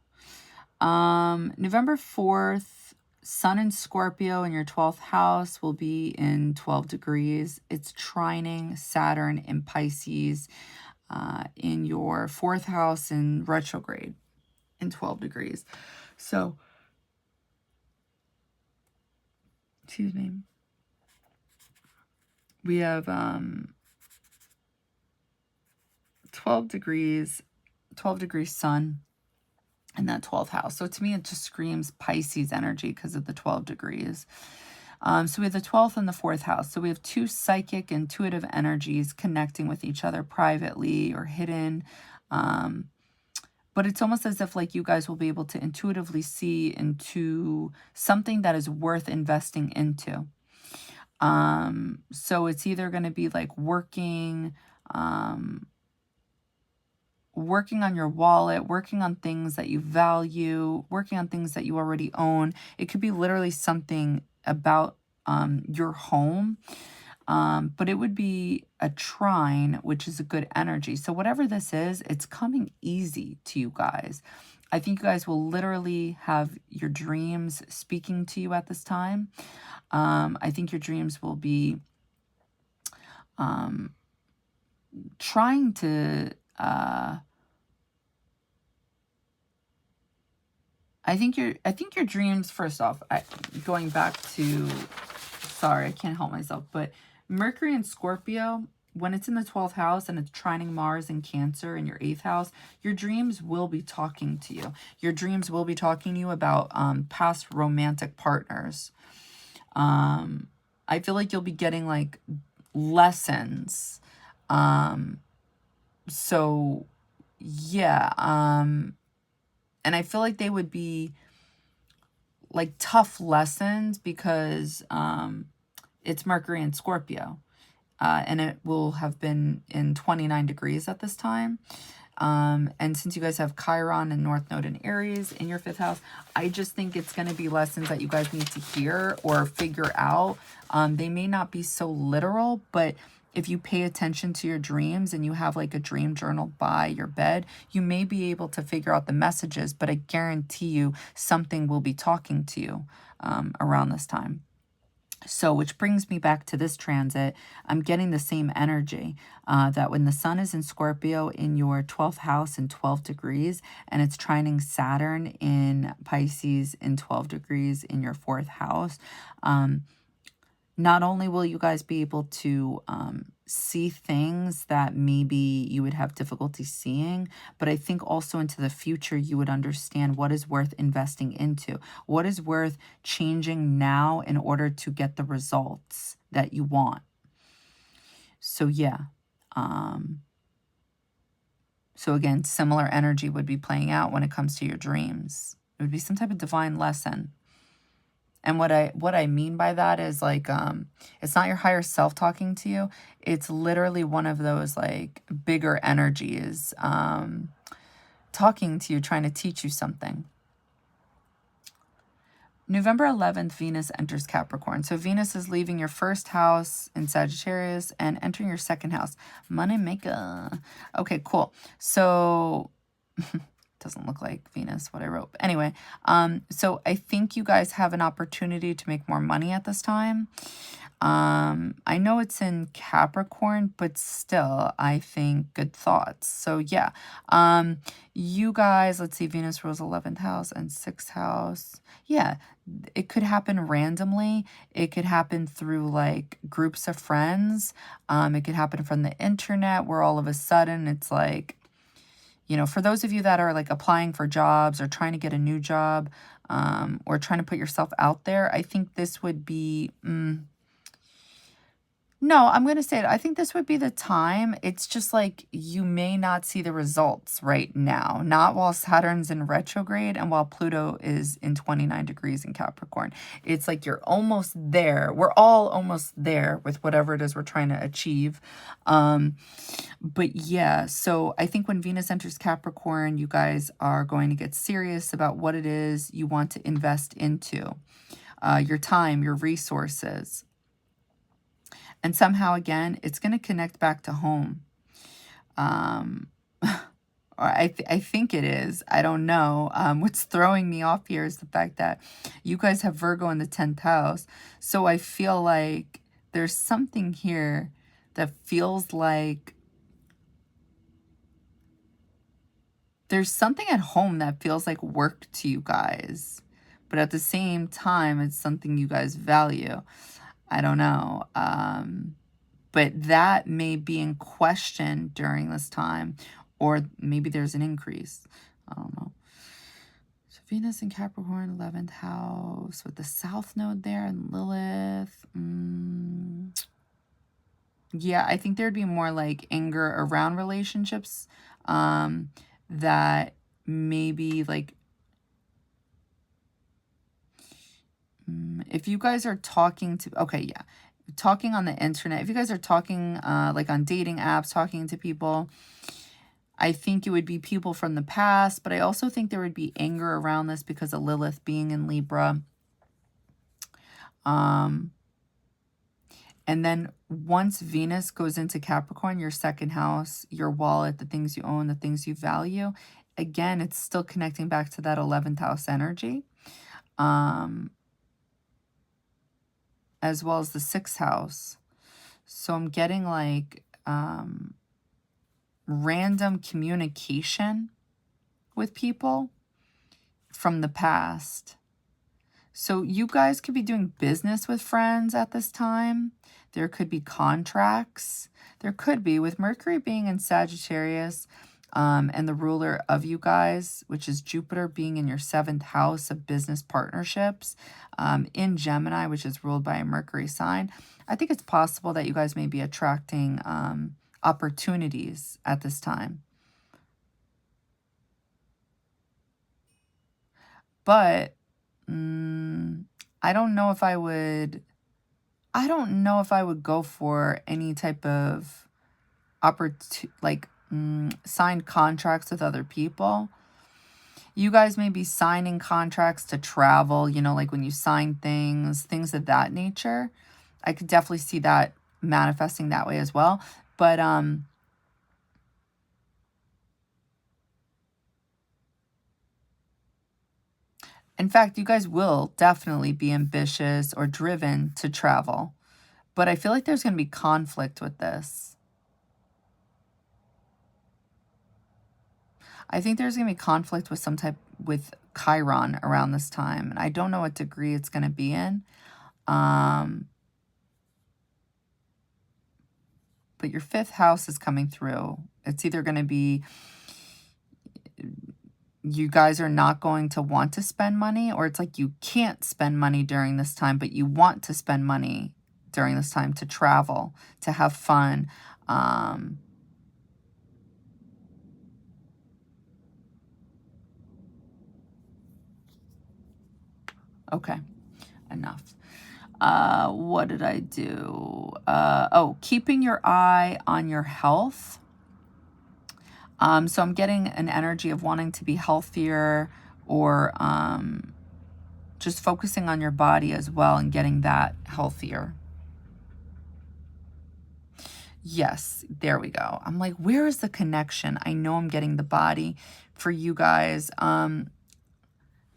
November 4th, Sun in Scorpio in your 12th house will be in 12 degrees. It's trining Saturn in Pisces in your 4th house in retrograde in 12 degrees. So, excuse me. We have 12 degrees Sun in that 12th house. So to me, it just screams Pisces energy because of the 12 degrees. So we have the 12th and the 4th house. So we have two psychic, intuitive energies connecting with each other privately or hidden. But it's almost as if like you guys will be able to intuitively see into something that is worth investing into. So it's either going to be like working on your wallet, working on things that you value, working on things that you already own. It could be literally something about your home, but it would be a trine, which is a good energy. So whatever this is, it's coming easy to you guys. I think you guys will literally have your dreams speaking to you at this time. I think your dreams will be trying to I think your dreams, first off, going back to, sorry, I can't help myself, but Mercury and Scorpio, when it's in the 12th house and it's trining Mars and Cancer in your 8th house, your dreams will be talking to you. Your dreams will be talking to you about past romantic partners. I feel like you'll be getting like lessons. So yeah, and I feel like they would be like tough lessons because it's Mercury and Scorpio. And it will have been in 29 degrees at this time. And since you guys have Chiron and North Node and Aries in your 5th house, I just think it's going to be lessons that you guys need to hear or figure out. They may not be so literal, but if you pay attention to your dreams and you have like a dream journal by your bed, you may be able to figure out the messages, but I guarantee you something will be talking to you around this time. So, which brings me back to this transit. I'm getting the same energy that when the sun is in Scorpio in your 12th house in 12 degrees, and it's trining Saturn in Pisces in 12 degrees in your 4th house, not only will you guys be able to see things that maybe you would have difficulty seeing, but I think also into the future you would understand what is worth investing into, what is worth changing now in order to get the results that you want. So yeah. So again, similar energy would be playing out when it comes to your dreams. It would be some type of divine lesson. And what I mean by that is like, it's not your higher self talking to you. It's literally one of those like bigger energies talking to you, trying to teach you something. November 11th, Venus enters Capricorn. So Venus is leaving your first house in Sagittarius and entering your second house. Money maker. Okay, cool. So doesn't look like Venus, what I wrote. But anyway, so I think you guys have an opportunity to make more money at this time. I know it's in Capricorn, but still, I think good thoughts. So yeah, you guys, let's see, Venus rules 11th house and 6th house. Yeah, it could happen randomly. It could happen through like groups of friends. It could happen from the internet where all of a sudden it's like, you know, for those of you that are like applying for jobs or trying to get a new job, or trying to put yourself out there, I think this would be, no, I'm going to say it. I think this would be the time. It's just like you may not see the results right now. Not while Saturn's in retrograde and while Pluto is in 29 degrees in Capricorn. It's like you're almost there. We're all almost there with whatever it is we're trying to achieve. But yeah, so I think when Venus enters Capricorn, you guys are going to get serious about what it is you want to invest into. Your time, your resources. And somehow, again, it's going to connect back to home. Or I think it is. I don't know. What's throwing me off here is the fact that you guys have Virgo in the 10th house. So I feel like there's something here that feels like there's something at home that feels like work to you guys. But at the same time, it's something you guys value. I don't know. But that may be in question during this time. Or maybe there's an increase. I don't know. So Venus in Capricorn, 11th house. With the South Node there and Lilith. Yeah, I think there'd be more like anger around relationships. That maybe like... if you guys are talking to... okay, yeah. Talking on the internet. If you guys are talking like on dating apps, talking to people, I think it would be people from the past. But I also think there would be anger around this because of Lilith being in Libra. And then once Venus goes into Capricorn, your second house, your wallet, the things you own, the things you value, again, it's still connecting back to that 11th house energy. As well as the 6th house. So I'm getting like random communication with people from the past. So you guys could be doing business with friends at this time. There could be contracts. There could be, with Mercury being in Sagittarius, and the ruler of you guys, which is Jupiter, being in your 7th house of business partnerships, in Gemini, which is ruled by a Mercury sign. I think it's possible that you guys may be attracting opportunities at this time. But I don't know if I would go for any type of signed contracts with other people. You guys may be signing contracts to travel, you know, like when you sign things of that nature. I could definitely see that manifesting that way as well. But in fact, you guys will definitely be ambitious or driven to travel. But I feel like there's going to be conflict with this. I think there's going to be conflict with with Chiron around this time. And I don't know what degree it's going to be in. But your 5th house is coming through. It's either going to be you guys are not going to want to spend money, or it's like you can't spend money during this time, but you want to spend money during this time to travel, to have fun. Okay. enough. What did I do? Oh, keeping your eye on your health. So I'm getting an energy of wanting to be healthier, or just focusing on your body as well and getting that healthier. Yes, there we go. I'm like, where is the connection? I know I'm getting the body for you guys.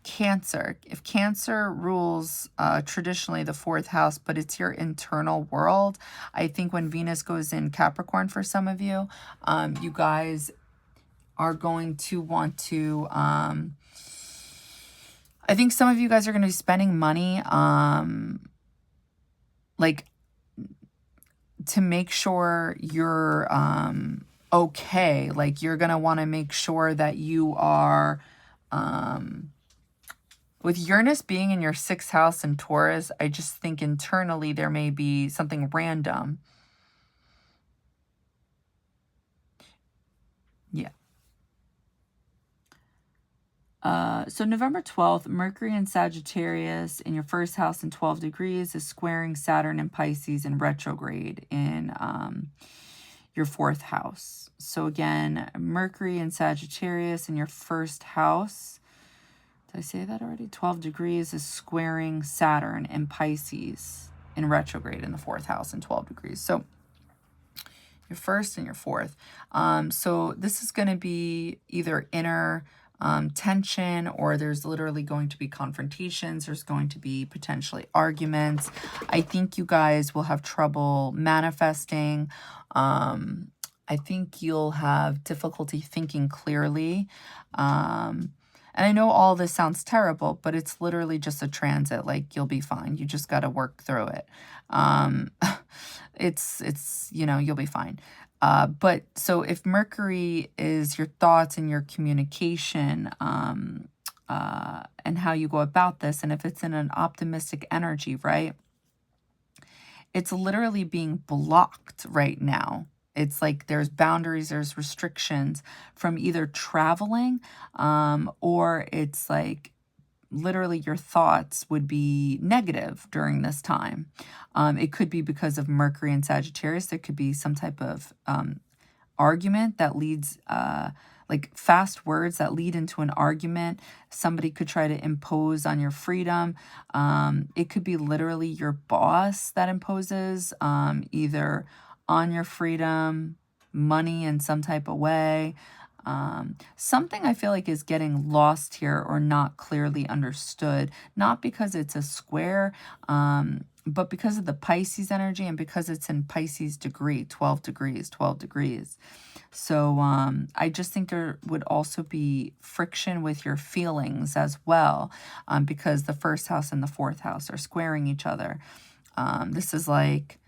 Cancer. If Cancer rules traditionally the 4th house, but it's your internal world, I think when Venus goes in Capricorn for some of you, you guys are going to want to, I think some of you guys are going to be spending money, like, to make sure you're okay. Like, you're going to want to make sure that you are, with Uranus being in your 6th house in Taurus, I just think internally there may be something random. Yeah. So November 12th, Mercury in Sagittarius in your 1st house in 12 degrees is squaring Saturn in Pisces in retrograde in your 4th house. So again, Mercury in Sagittarius in your 1st house. Did I say that already? 12 degrees is squaring Saturn in Pisces in retrograde in the 4th house in 12 degrees. So your 1st and your 4th. So this is going to be either inner tension, or there's literally going to be confrontations. There's going to be potentially arguments. I think you guys will have trouble manifesting. I think you'll have difficulty thinking clearly. And I know all this sounds terrible, but it's literally just a transit. Like, you'll be fine. You just got to work through it. It's, you know, you'll be fine. But so if Mercury is your thoughts and your communication, and how you go about this, and if it's in an optimistic energy, right? It's literally being blocked right now. It's like there's boundaries, there's restrictions from either traveling, or it's like literally your thoughts would be negative during this time. It could be because of Mercury and Sagittarius. There could be some type of argument that leads, like fast words that lead into an argument. Somebody could try to impose on your freedom. It could be literally your boss that imposes either on your freedom, money in some type of way. Something I feel like is getting lost here or not clearly understood, not because it's a square, but because of the Pisces energy and because it's in Pisces degree, 12 degrees, 12 degrees. So I just think there would also be friction with your feelings as well, because the 1st house and the 4th house are squaring each other. This is like,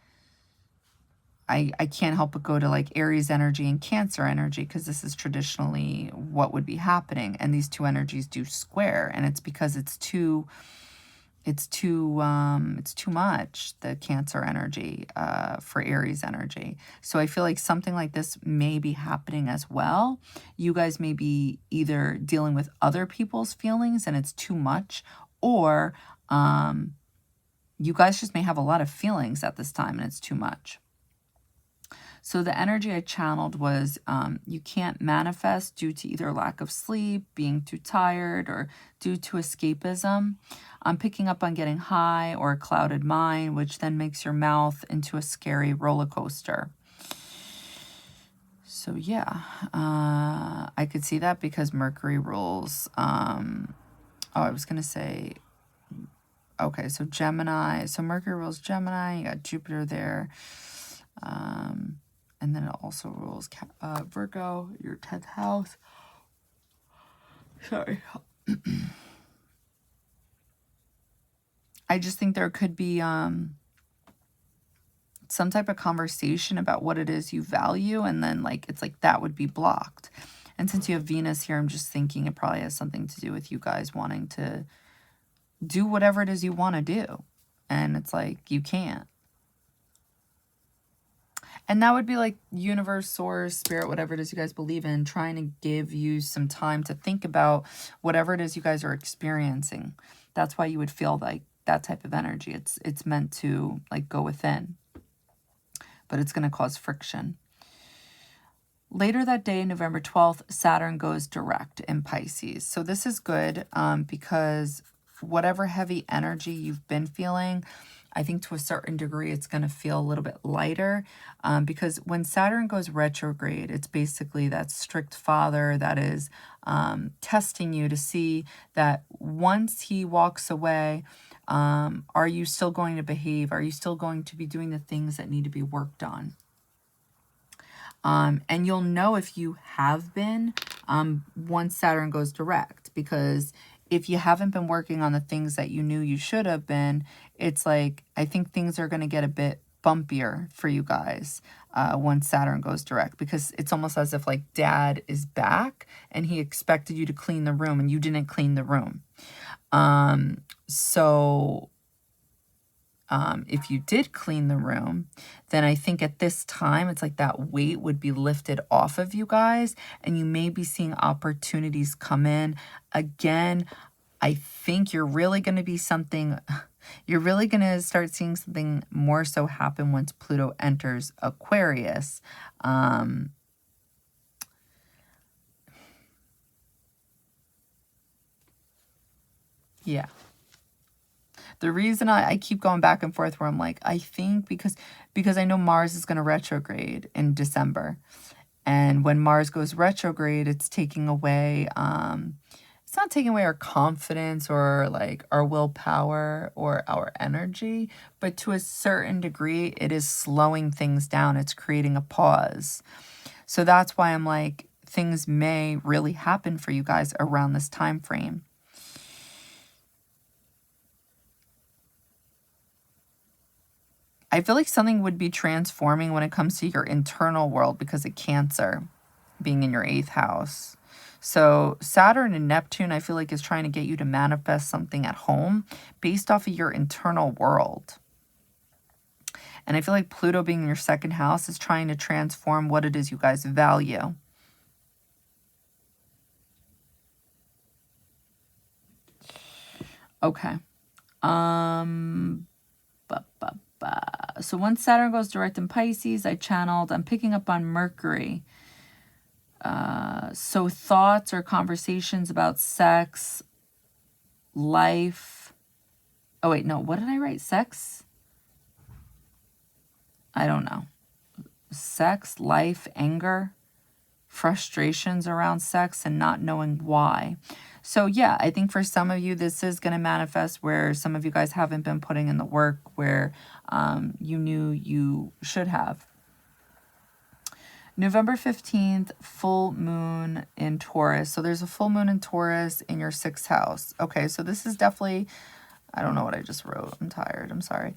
I can't help but go to like Aries energy and Cancer energy, because this is traditionally what would be happening. And these two energies do square, and it's because it's too much, the Cancer energy for Aries energy. So I feel like something like this may be happening as well. You guys may be either dealing with other people's feelings and it's too much, or you guys just may have a lot of feelings at this time and it's too much. So the energy I channeled was you can't manifest due to either lack of sleep, being too tired, or due to escapism. I'm picking up on getting high or a clouded mind, which then makes your mouth into a scary roller coaster. So yeah, I could see that because Mercury rules. I was going to say, okay, so Gemini. So Mercury rules Gemini. You got Jupiter there. And then it also rules Virgo, your 10th house. Sorry. I just think there could be some type of conversation about what it is you value, and then like it's like that would be blocked. And since you have Venus here, I'm just thinking it probably has something to do with you guys wanting to do whatever it is you want to do. And it's like you can't. And that would be like universe, source, spirit, whatever it is you guys believe in, trying to give you some time to think about whatever it is you guys are experiencing. That's why you would feel like that type of energy. It's meant to like go within, but it's going to cause friction. Later that day, November 12th, Saturn goes direct in Pisces. So this is good because whatever heavy energy you've been feeling, I think to a certain degree it's going to feel a little bit lighter because when Saturn goes retrograde, it's basically that strict father that is testing you to see that once he walks away, are you still going to behave? Are you still going to be doing the things that need to be worked on? And you'll know if you have been once Saturn goes direct, because if you haven't been working on the things that you knew you should have been, it's like, I think things are going to get a bit bumpier for you guys once Saturn goes direct, because it's almost as if like dad is back and he expected you to clean the room and you didn't clean the room. If you did clean the room, then I think at this time, it's like that weight would be lifted off of you guys and you may be seeing opportunities come in. Again, I think you're really going to be something, you're really going to start seeing something more so happen once Pluto enters Aquarius. Yeah. The reason I keep going back and forth where I'm like, I think because I know Mars is going to retrograde in December. And when Mars goes retrograde, it's taking away, it's not taking away our confidence or like our willpower or our energy, but to a certain degree, it is slowing things down. It's creating a pause. So that's why I'm like, things may really happen for you guys around this time frame. I feel like something would be transforming when it comes to your internal world because of Cancer being in your 8th house. So Saturn and Neptune, I feel like, is trying to get you to manifest something at home based off of your internal world. And I feel like Pluto being in your 2nd house is trying to transform what it is you guys value. Okay. So once Saturn goes direct in Pisces, I'm picking up on Mercury. So thoughts or conversations about sex, life. Oh, wait, no. What did I write? Sex? I don't know. Sex, life, anger, frustrations around sex, and not knowing why. So yeah, I think for some of you, this is going to manifest where some of you guys haven't been putting in the work where you knew you should have. November 15th, full moon in Taurus. So there's a full moon in Taurus in your 6th house. Okay, so this is definitely, I don't know what I just wrote. I'm tired. I'm sorry.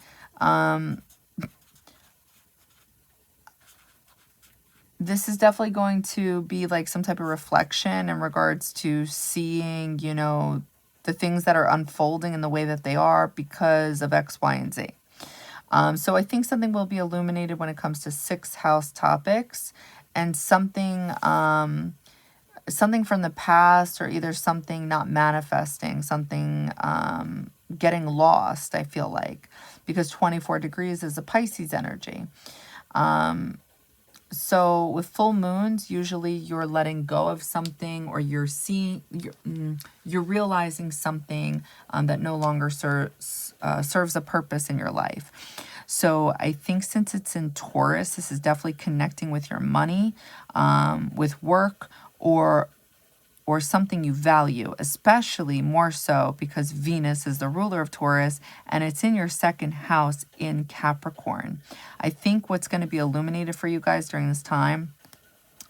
This is definitely going to be like some type of reflection in regards to seeing, you know, the things that are unfolding in the way that they are because of X, Y, and Z. So I think something will be illuminated when it comes to 6th house topics and something from the past, or either something not manifesting, something getting lost, I feel like, because 24 degrees is a Pisces energy. So with full moons, usually you're letting go of something, or you're realizing something that no longer serves a purpose in your life. So I think since it's in Taurus, this is definitely connecting with your money, with work, or something you value, especially more so because Venus is the ruler of Taurus and it's in your 2nd house in Capricorn. I think what's going to be illuminated for you guys during this time,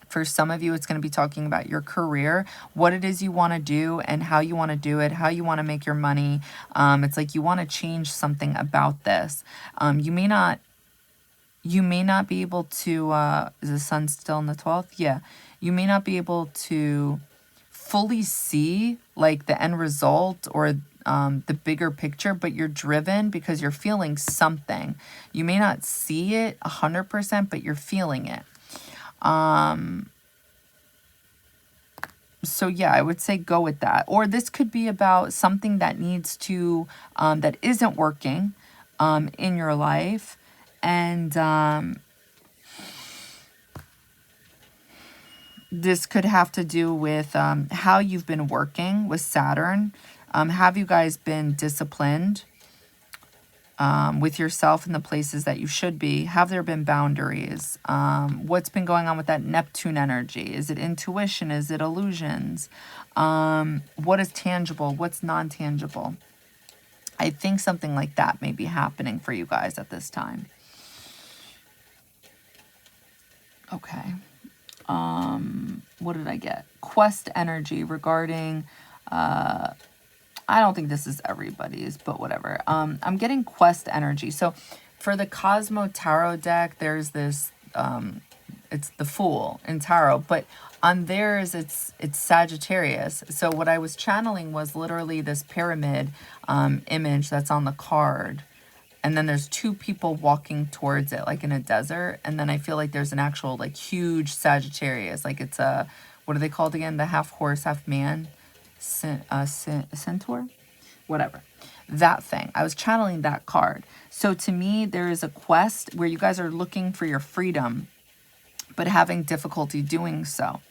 for some of you, it's going to be talking about your career, what it is you want to do and how you want to do it, how you want to make your money. It's like you want to change something about this. You may not be able to, is the sun still in the 12th? Yeah. You may not be able to fully see like the end result or the bigger picture, but you're driven because you're feeling something. You may not see it 100%, but you're feeling it. So yeah, I would say go with that. Or this could be about something that needs to, that isn't working in your life. And this could have to do with how you've been working with Saturn. Have you guys been disciplined with yourself in the places that you should be? Have there been boundaries? What's been going on with that Neptune energy? Is it intuition? Is it illusions? What is tangible? What's non-tangible? I think something like that may be happening for you guys at this time. Okay. What did I get? Quest energy regarding, I don't think this is everybody's, but whatever. I'm getting quest energy. So for the Cosmo Tarot deck, there's this, it's the Fool in Tarot, but on theirs, it's Sagittarius. So what I was channeling was literally this pyramid image that's on the card. And then there's two people walking towards it, like in a desert. And then I feel like there's an actual, like, huge Sagittarius. Like it's a, what are they called again? The half horse, half man? Centaur? Whatever. That thing. I was channeling that card. So to me, there is a quest where you guys are looking for your freedom, but having difficulty doing so.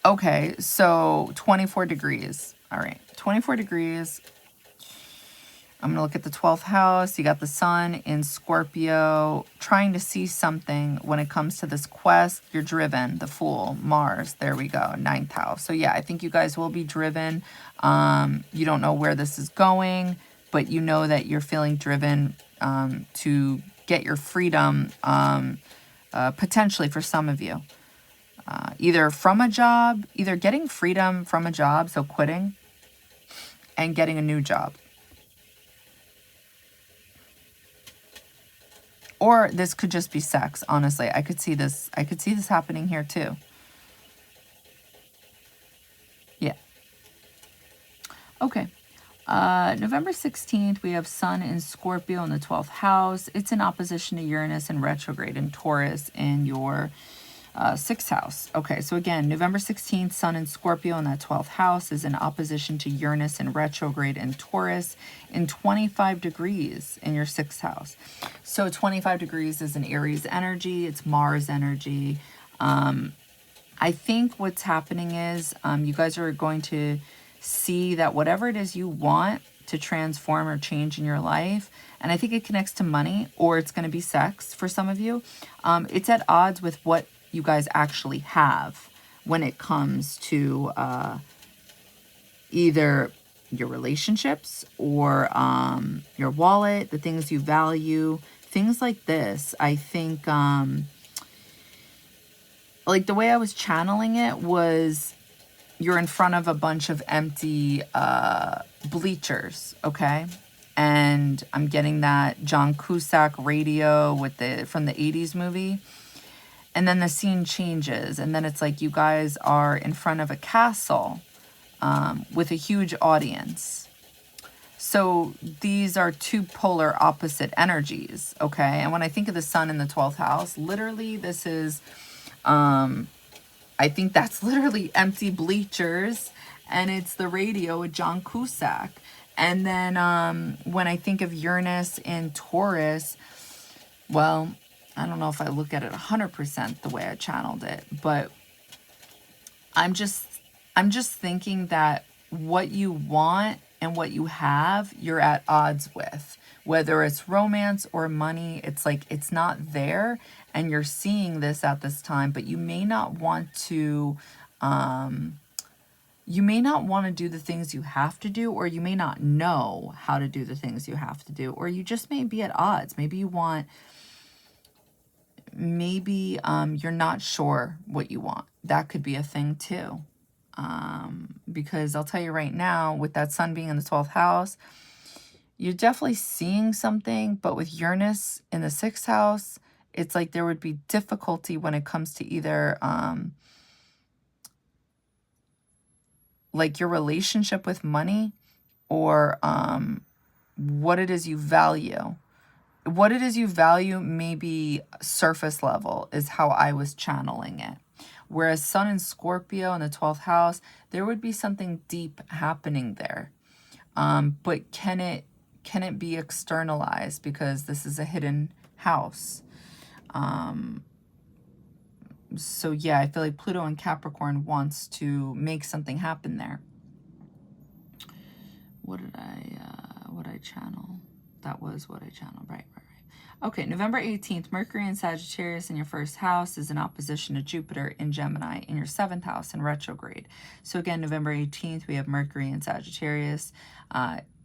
Okay, so 24 degrees. All right, 24 degrees. I'm going to look at the 12th house. You got the sun in Scorpio, trying to see something when it comes to this quest. You're driven, the Fool, Mars. There we go, 9th house. So yeah, I think you guys will be driven. You don't know where this is going, but you know that you're feeling driven to get your freedom, potentially for some of you. Either from a job, either getting freedom from a job, so quitting, and getting a new job. Or this could just be sex, honestly. I could see this happening here too. Yeah. Okay. November 16th, we have Sun in Scorpio in the 12th house. It's in opposition to Uranus and retrograde in Taurus in your 6th house. Okay, so again, November 16th, Sun in Scorpio in that 12th house is in opposition to Uranus and retrograde in Taurus in 25 degrees in your 6th house. So 25 degrees is an Aries energy. It's Mars energy. I think what's happening is you guys are going to see that whatever it is you want to transform or change in your life, and I think it connects to money, or it's going to be sex for some of you. It's at odds with what you guys actually have when it comes to either your relationships or your wallet, the things you value, things like this. I think like the way I was channeling it was you're in front of a bunch of empty bleachers, okay? And I'm getting that John Cusack radio with from the 80s movie. And then the scene changes, and then it's like you guys are in front of a castle with a huge audience. So these are two polar opposite energies, okay? And when I think of the sun in the 12th house, literally this is, I think that's literally empty bleachers, and it's the radio with John Cusack. And then when I think of Uranus in Taurus, well, I don't know if I look at it 100% the way I channeled it, but I'm just thinking that what you want and what you have, you're at odds with. Whether it's romance or money, it's like it's not there, and you're seeing this at this time, but you may not want to do the things you have to do, or you may not know how to do the things you have to do, or you just may be at odds. Maybe you want, maybe you're not sure what you want. That could be a thing too. Because I'll tell you right now, with that sun being in the 12th house, you're definitely seeing something, but with Uranus in the 6th house, it's like there would be difficulty when it comes to either like your relationship with money, or what it is you value. what it is you value may be surface level is how I was channeling it. Whereas Sun and Scorpio in the 12th house, there would be something deep happening there. But can it be externalized, because this is a hidden house? So yeah, I feel like Pluto and Capricorn wants to make something happen there. What did I channel? That was what I channeled. Right. Okay, November 18th, Mercury in Sagittarius in your first house is in opposition to Jupiter in Gemini in your 7th house in retrograde. So again, November 18th, we have Mercury in Sagittarius.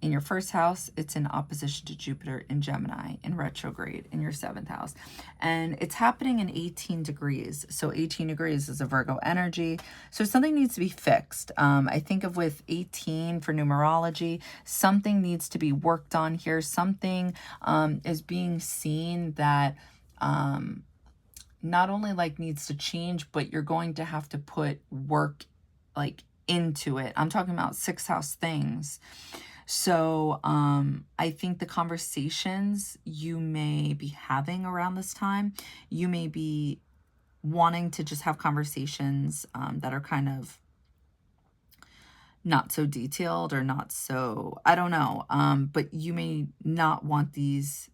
In your first house, it's in opposition to Jupiter in Gemini in retrograde in your 7th house. And it's happening in 18 degrees. So 18 degrees is a Virgo energy. So something needs to be fixed. I think of with 18 for numerology, something needs to be worked on here. Something is being seen that not only like needs to change, but you're going to have to put work like into it. I'm talking about 6th house things. So I think the conversations you may be having around this time, you may be wanting to just have conversations that are kind of not so detailed or not so, I don't know, but you may not want these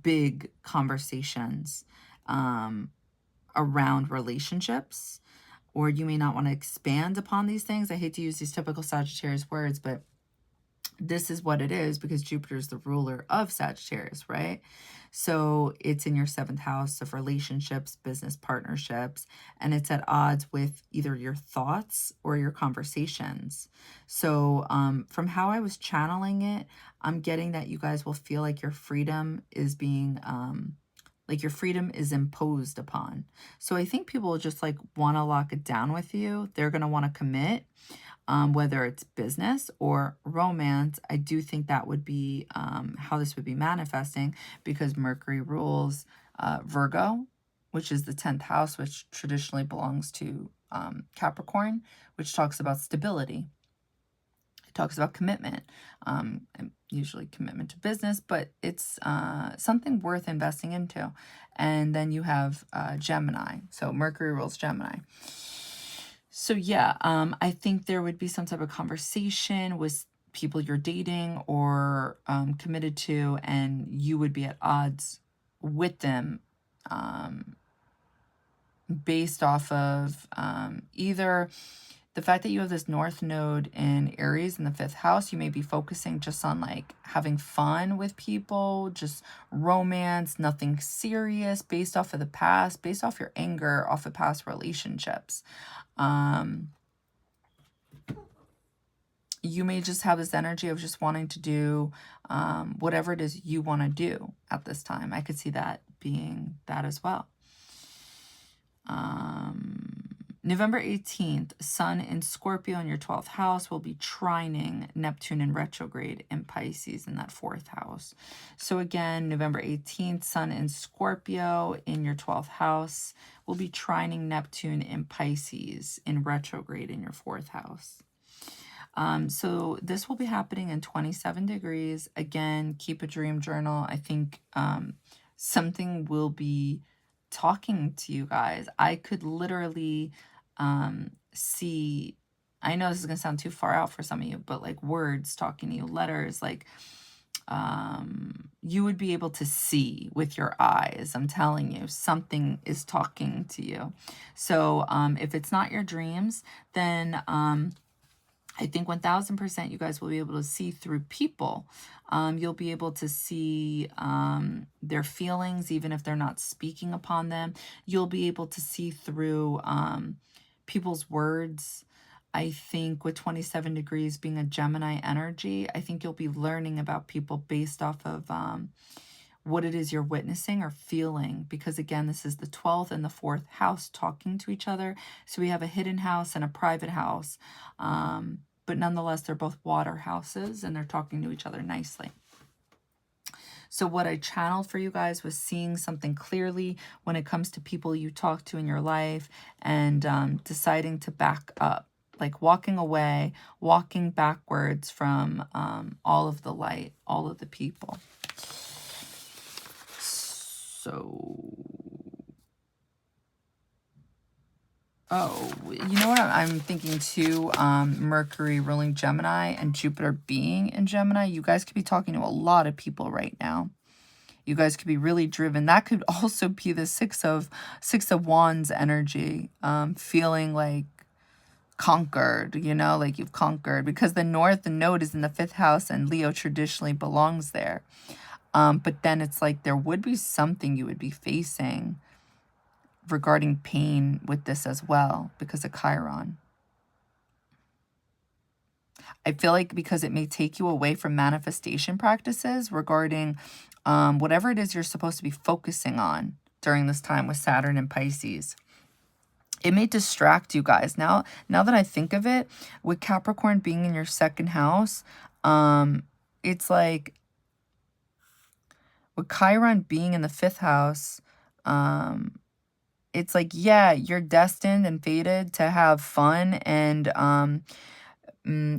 big conversations around relationships, or you may not want to expand upon these things. I hate to use these typical Sagittarius words, but this is what it is, because Jupiter is the ruler of Sagittarius, right? So it's in your 7th house of relationships, business partnerships, and it's at odds with either your thoughts or your conversations. So from how I was channeling it, I'm getting that you guys will feel like your freedom is being, like your freedom is imposed upon. So I think people will just like want to lock it down with you. They're going to want to commit. Whether it's business or romance, I do think that would be how this would be manifesting, because Mercury rules Virgo, which is the 10th house, which traditionally belongs to Capricorn, which talks about stability. It talks about commitment, and usually commitment to business, but it's something worth investing into. And then you have Gemini. So Mercury rules Gemini. So yeah, I think there would be some type of conversation with people you're dating or committed to, and you would be at odds with them based off of either the fact that you have this North Node in Aries in the 5th house. You may be focusing just on like having fun with people, just romance, nothing serious, based off of the past, based off your anger, off of past relationships. You may just have this energy of just wanting to do whatever it is you want to do at this time. I could see that being that as well. November 18th, Sun in Scorpio in your 12th house will be trining Neptune in retrograde in Pisces in that 4th house. So again, November 18th, Sun in Scorpio in your 12th house will be trining Neptune in Pisces in retrograde in your 4th house. So this will be happening in 27 degrees. Again, keep a dream journal. I think something will be talking to you guys. I could literally see, I know this is gonna sound too far out for some of you, but like words talking to you, letters, like you would be able to see with your eyes. I'm telling you, something is talking to you. So if it's not your dreams, then I think 1000% you guys will be able to see through people. You'll be able to see their feelings, even if they're not speaking upon them. You'll be able to see through people's words. I think with 27 degrees being a Gemini energy, I think you'll be learning about people based off of what it is you're witnessing or feeling, because again, this is the 12th and the 4th house talking to each other. So we have a hidden house and a private house, but nonetheless, they're both water houses and they're talking to each other nicely. So what I channeled for you guys was seeing something clearly when it comes to people you talk to in your life, and deciding to back up, like walking away, walking backwards from all of the light, all of the people. So, oh, you know what I'm thinking too? Mercury ruling Gemini and Jupiter being in Gemini. You guys could be talking to a lot of people right now. You guys could be really driven. That could also be the Six of Wands energy, feeling like conquered, you know, like you've conquered, because the North Node is in the 5th house and Leo traditionally belongs there. But then it's like there would be something you would be facing regarding pain with this as well because of Chiron. I feel like because it may take you away from manifestation practices regarding whatever it is you're supposed to be focusing on during this time with Saturn and Pisces. It may distract you guys. Now that I think of it, with Capricorn being in your 2nd house, it's like with Chiron being in the 5th house, it's like, yeah, you're destined and fated to have fun and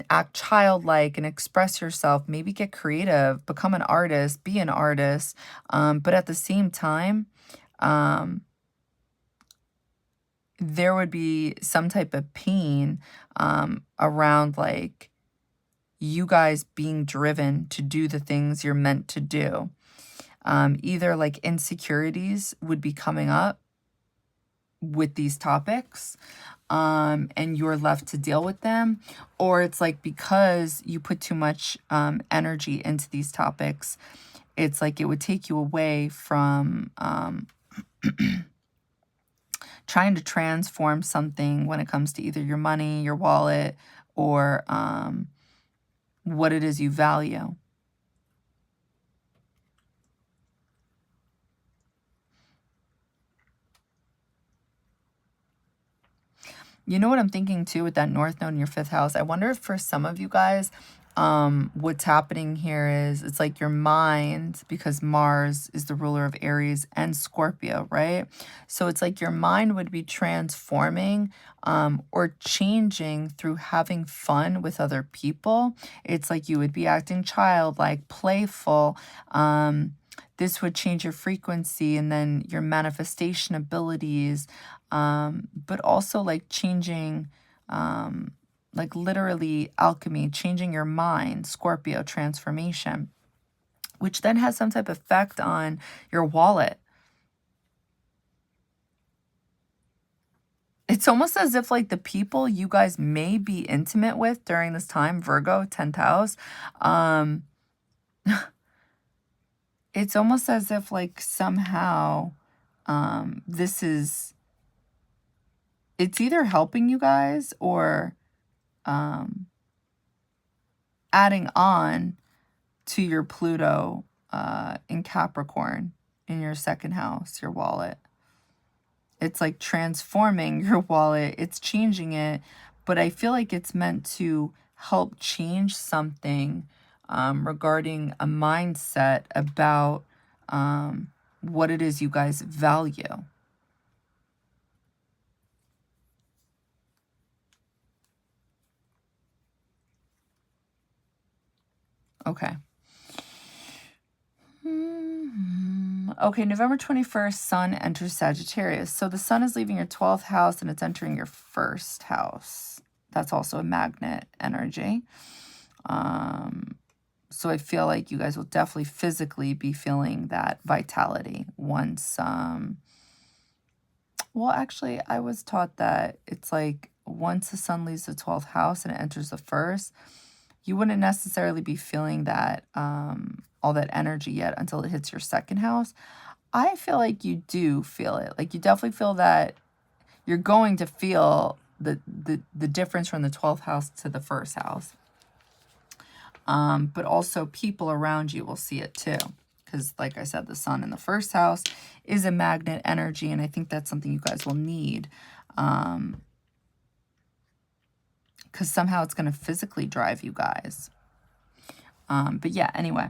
act childlike and express yourself, maybe get creative, become an artist, be an artist. But at the same time, there would be some type of pain around like you guys being driven to do the things you're meant to do. Either like insecurities would be coming up with these topics, and you're left to deal with them, or it's like because you put too much energy into these topics, it's like it would take you away from trying to transform something when it comes to either your money, your wallet, or what it is you value. You know what I'm thinking too with that North Node in your 5th house? I wonder if for some of you guys, what's happening here is it's like your mind, because Mars is the ruler of Aries and Scorpio, right? So it's like your mind would be transforming or changing through having fun with other people. It's like you would be acting childlike, playful. This would change your frequency and then your manifestation abilities, but also like changing, like literally alchemy, changing your mind, Scorpio transformation, which then has some type of effect on your wallet. It's almost as if like the people you guys may be intimate with during this time, Virgo, 10th house, it's almost as if like somehow it's either helping you guys or adding on to your Pluto in Capricorn in your 2nd house, your wallet. It's like transforming your wallet. It's changing it. But I feel like it's meant to help change something regarding a mindset about what it is you guys value. Okay. Okay, November 21st, Sun enters Sagittarius. So the Sun is leaving your 12th house and it's entering your 1st house. That's also a magnet energy. So I feel like you guys will definitely physically be feeling that vitality once, well, actually, I was taught that it's like once the Sun leaves the 12th house and it enters the 1st, you wouldn't necessarily be feeling that all that energy yet until it hits your 2nd house. I feel like you do feel it. Like you definitely feel that you're going to feel the difference from the 12th house to the 1st house. But also people around you will see it too. Because like I said, the Sun in the 1st house is a magnet energy. And I think that's something you guys will need. Because somehow it's going to physically drive you guys. But yeah, anyway.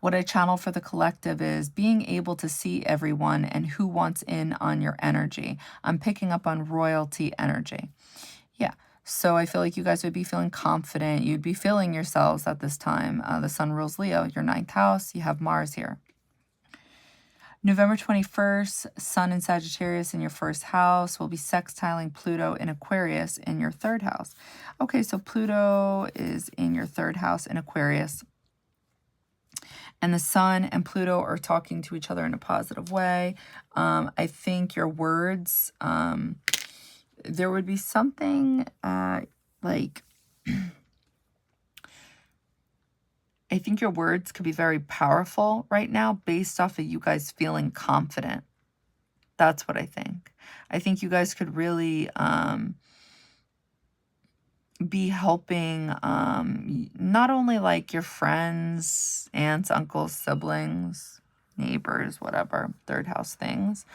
What I channel for the collective is being able to see everyone and who wants in on your energy. I'm picking up on royalty energy. Yeah. So I feel like you guys would be feeling confident. You'd be feeling yourselves at this time. The Sun rules Leo, your 9th house. You have Mars here. November 21st, Sun in Sagittarius in your first house will be sextiling Pluto in Aquarius in your third house. Okay, so Pluto is in your third house in Aquarius. And the Sun and Pluto are talking to each other in a positive way. I think your words, there would be something like... I think your words could be very powerful right now based off of you guys feeling confident. That's what I think. I think you guys could really be helping not only like your friends, aunts, uncles, siblings, neighbors, whatever, third house things.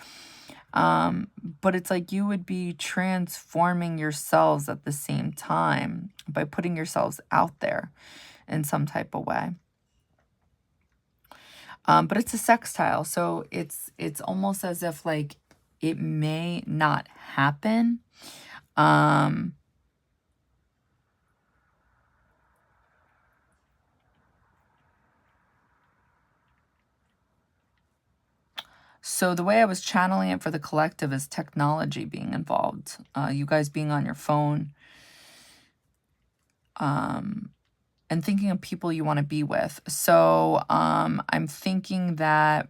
But it's like you would be transforming yourselves at the same time by putting yourselves out there in some type of way. But it's a sextile, so it's almost as if like it may not happen. So the way I was channeling it for the collective is technology being involved. You guys being on your phone. And thinking of people you want to be with. So I'm thinking that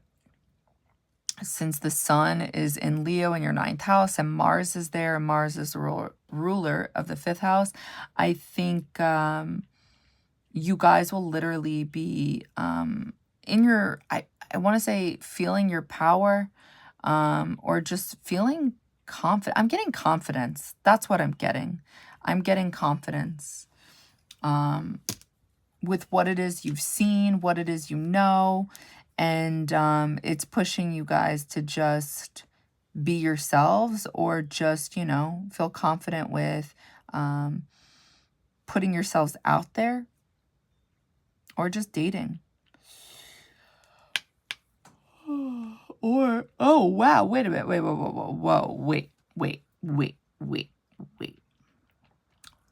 since the Sun is in Leo in your 9th house and Mars is there, and Mars is the ruler of the 5th house, I think you guys will literally be in your, I want to say feeling your power, or just feeling confident. I'm getting confidence. That's what I'm getting. I'm getting confidence. With what it is you've seen, what it is you know, and it's pushing you guys to just be yourselves, or just, you know, feel confident with putting yourselves out there, or just dating. Or, oh, wow, wait a minute, wait.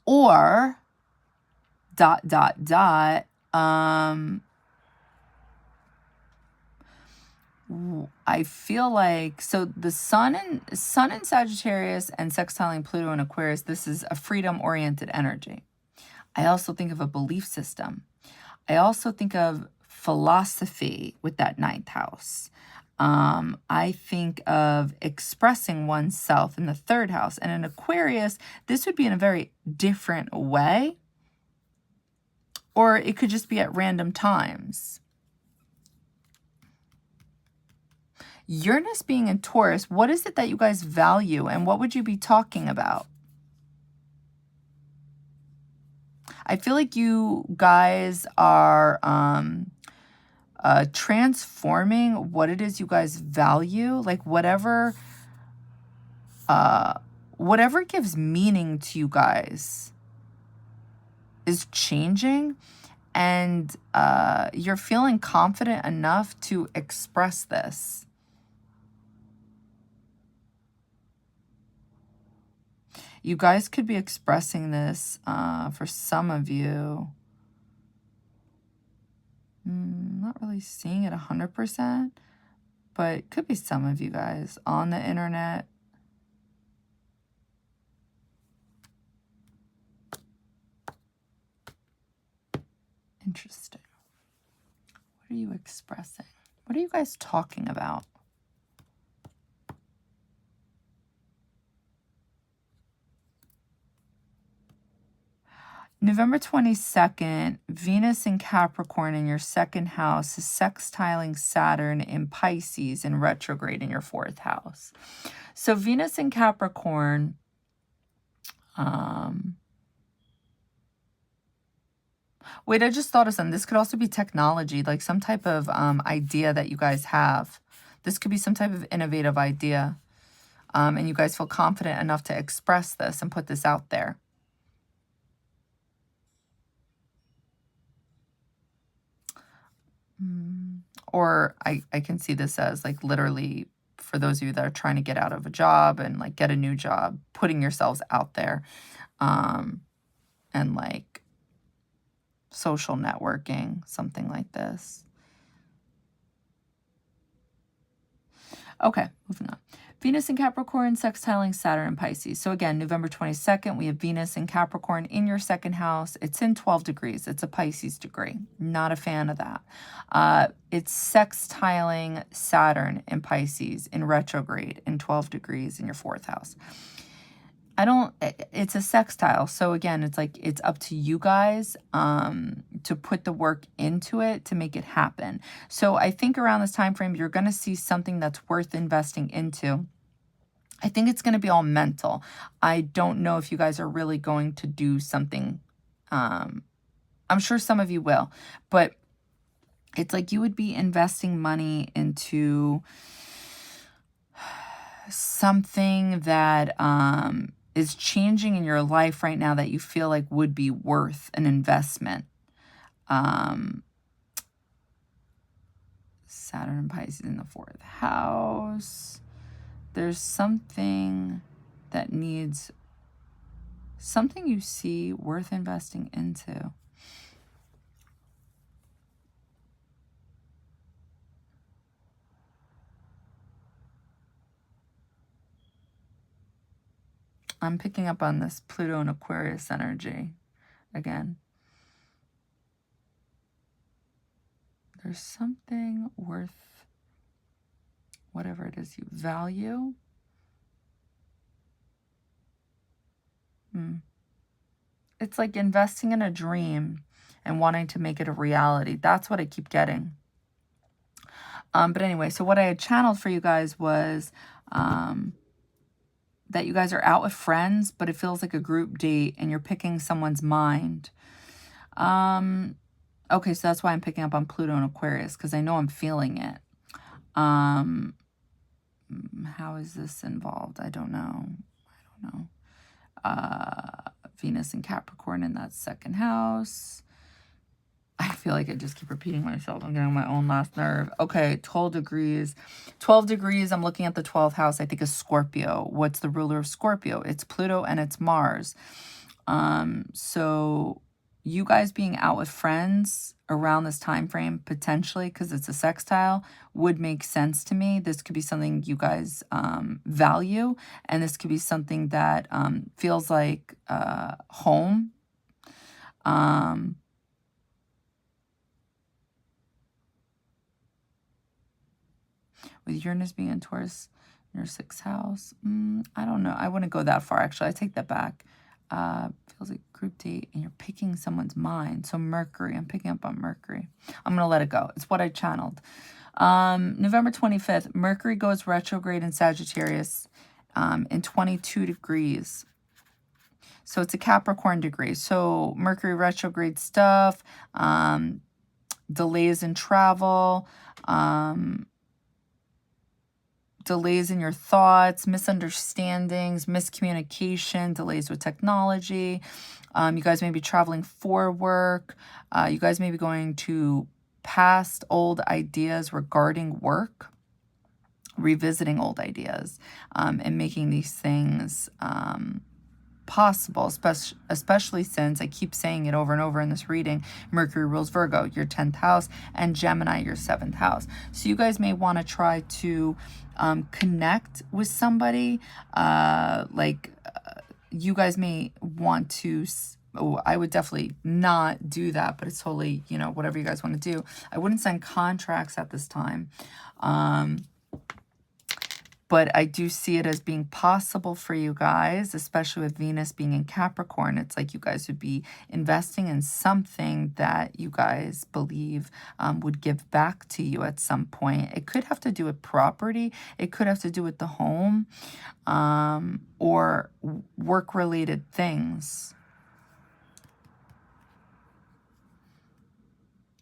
Or, ... I feel like, so the Sun in Sagittarius and sextiling Pluto in Aquarius, this is a freedom-oriented energy. I also think of a belief system. I also think of philosophy with that 9th house. I think of expressing oneself in the 3rd house. And in Aquarius, this would be in a very different way. Or it could just be at random times. Uranus being in Taurus, what is it that you guys value, and what would you be talking about? I feel like you guys are transforming what it is you guys value, like whatever gives meaning to you guys is changing, and you're feeling confident enough to express this. You guys could be expressing this for some of you. Not really seeing it 100%, but it could be some of you guys on the internet. Interesting. What are you expressing? What are you guys talking about? November 22nd, Venus in Capricorn in your 2nd house is sextiling Saturn in Pisces in retrograde in your 4th house. So Venus in Capricorn, wait, I just thought of something. This could also be technology, like some type of idea that you guys have. This could be some type of innovative idea. And you guys feel confident enough to express this and put this out there. Or I can see this as like literally for those of you that are trying to get out of a job and like get a new job, putting yourselves out there, and like social networking, something like this. Okay, moving on. Venus in Capricorn, sextiling Saturn in Pisces. So again, November 22nd, we have Venus in Capricorn in your second house. It's in 12 degrees. It's a Pisces degree. Not a fan of that. It's sextiling Saturn in Pisces in retrograde in 12 degrees in your fourth house. It's a sextile. So again, it's like, it's up to you guys to put the work into it to make it happen. So I think around this time frame, you're going to see something that's worth investing into. I think it's going to be all mental. I don't know if you guys are really going to do something. I'm sure some of you will, but it's like you would be investing money into something that is changing in your life right now that you feel like would be worth an investment. Saturn and Pisces in the fourth house. There's something that needs, something you see worth investing into. I'm picking up on this Pluto and Aquarius energy again. There's something worth whatever it is you value. It's like investing in a dream and wanting to make it a reality. That's what I keep getting. But anyway, so what I had channeled for you guys was that you guys are out with friends, but it feels like a group date and you're picking someone's mind. Okay, so that's why I'm picking up on Pluto and Aquarius, because I know I'm feeling it. How is this involved? I don't know. Venus and Capricorn in that second house. I feel like I just keep repeating myself. I'm getting on my own last nerve. Okay, 12 degrees. 12 degrees, I'm looking at the 12th house, I think is Scorpio. What's the ruler of Scorpio? It's Pluto and it's Mars. So you guys being out with friends around this time frame, potentially, because it's a sextile, would make sense to me. This could be something you guys value, and this could be something that feels like home. With Uranus being in Taurus in your sixth house. I don't know. I wouldn't go that far, actually. I take that back. Feels like group date and you're picking someone's mind. So Mercury, I'm picking up on Mercury. I'm going to let it go. It's what I channeled. November 25th, Mercury goes retrograde in Sagittarius in 22 degrees. So it's a Capricorn degree. So Mercury retrograde stuff, delays in travel, delays in your thoughts, misunderstandings, miscommunication, delays with technology. You guys may be traveling for work. You guys may be going to past old ideas regarding work, revisiting old ideas, and making these things possible, especially since I keep saying it over and over in this reading. Mercury rules Virgo, your 10th house, and Gemini, your 7th house. So you guys may want to try to connect with somebody. You guys may want to, I would definitely not do that, but it's totally, you know, whatever you guys want to do. I wouldn't sign contracts at this time. But I do see it as being possible for you guys, especially with Venus being in Capricorn. It's like you guys would be investing in something that you guys believe would give back to you at some point. It could have to do with property. It could have to do with the home or work-related things.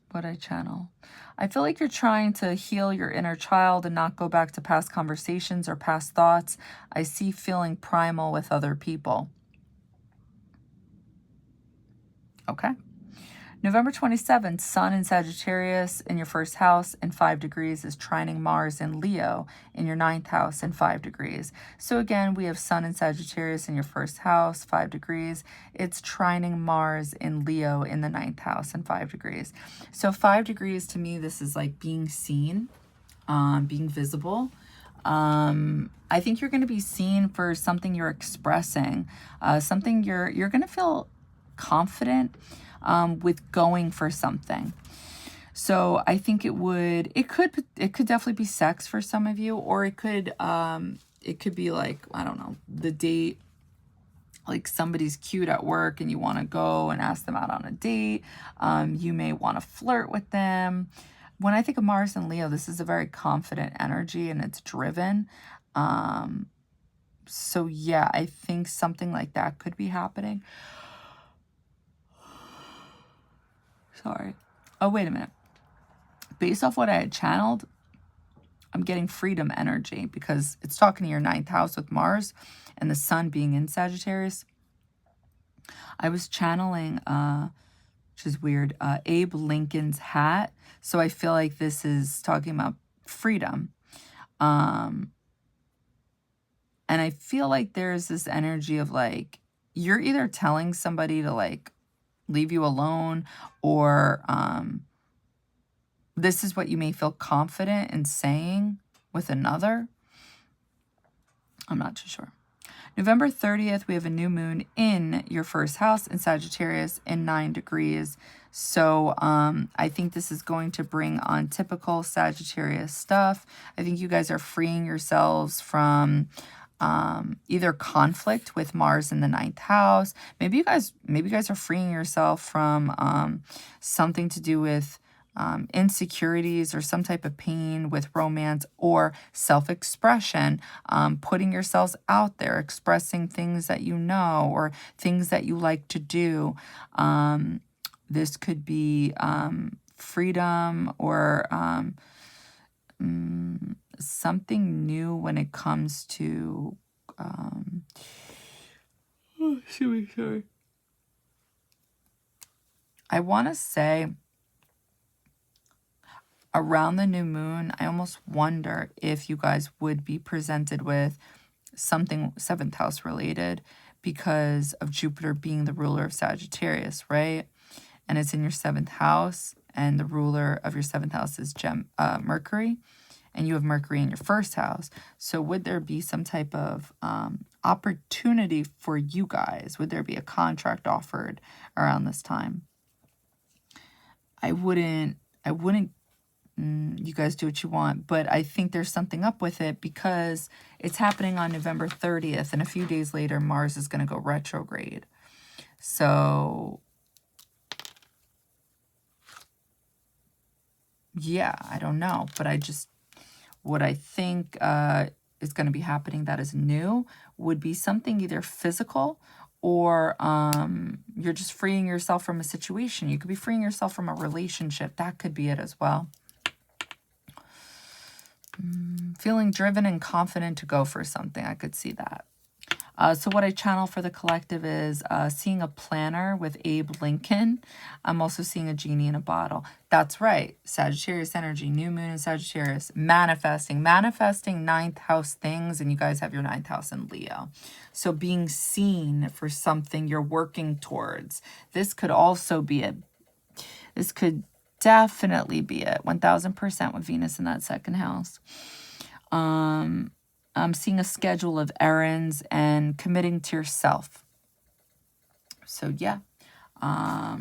What I channel. I feel like you're trying to heal your inner child and not go back to past conversations or past thoughts. I see feeling primal with other people. Okay. November 27th, Sun in Sagittarius in your first house and 5 degrees is trining Mars in Leo in your 9th house and 5 degrees. So again, we have Sun in Sagittarius in your first house, 5 degrees. It's trining Mars in Leo in the 9th house and 5 degrees. So 5 degrees to me, this is like being seen, being visible. I think you're going to be seen for something you're expressing, something you're going to feel confident with going for something. So I think it could definitely be sex for some of you, or it could be like, I don't know, the date, like somebody's cute at work and you want to go and ask them out on a date. You may want to flirt with them. When I think of Mars and Leo, this is a very confident energy and it's driven. So yeah, I think something like that could be happening. Sorry. Oh, wait a minute. Based off what I had channeled, I'm getting freedom energy because it's talking to your 9th house with Mars and the sun being in Sagittarius. I was channeling, which is weird, Abe Lincoln's hat. So I feel like this is talking about freedom. And I feel like there's this energy of like, you're either telling somebody to like leave you alone, or this is what you may feel confident in saying with another. I'm not too sure. November 30th, we have a new moon in your first house in Sagittarius in 9 degrees. So I think this is going to bring on typical Sagittarius stuff. I think you guys are freeing yourselves from either conflict with Mars in the 9th house. Maybe you guys are freeing yourself from something to do with insecurities or some type of pain with romance or self-expression, putting yourselves out there, expressing things that you know or things that you like to do. This could be freedom or something new when it comes to sorry. I want to say around the new moon, I almost wonder if you guys would be presented with something 7th house related because of Jupiter being the ruler of Sagittarius, right? And it's in your 7th house, and the ruler of your 7th house is Mercury, and you have Mercury in your 1st house. So would there be some type of opportunity for you guys? Would there be a contract offered around this time? I wouldn't you guys do what you want, but I think there's something up with it because it's happening on November 30th, and a few days later, Mars is going to go retrograde. So, yeah, I don't know, but what I think is going to be happening that is new would be something either physical or you're just freeing yourself from a situation. You could be freeing yourself from a relationship. That could be it as well. Feeling driven and confident to go for something. I could see that. So what I channel for the collective is seeing a planner with Abe Lincoln. I'm also seeing a genie in a bottle. That's right. Sagittarius energy, new moon in Sagittarius. Manifesting 9th house things, and you guys have your 9th house in Leo. So being seen for something you're working towards. This could also be this could definitely be it. 1000% with Venus in that 2nd house. I'm seeing a schedule of errands and committing to yourself. So yeah, I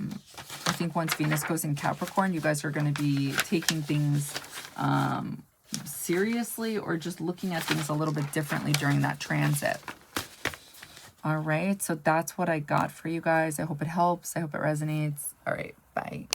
think once Venus goes in Capricorn, you guys are going to be taking things seriously or just looking at things a little bit differently during that transit. All right, so that's what I got for you guys. I hope it helps. I hope it resonates. All right, bye.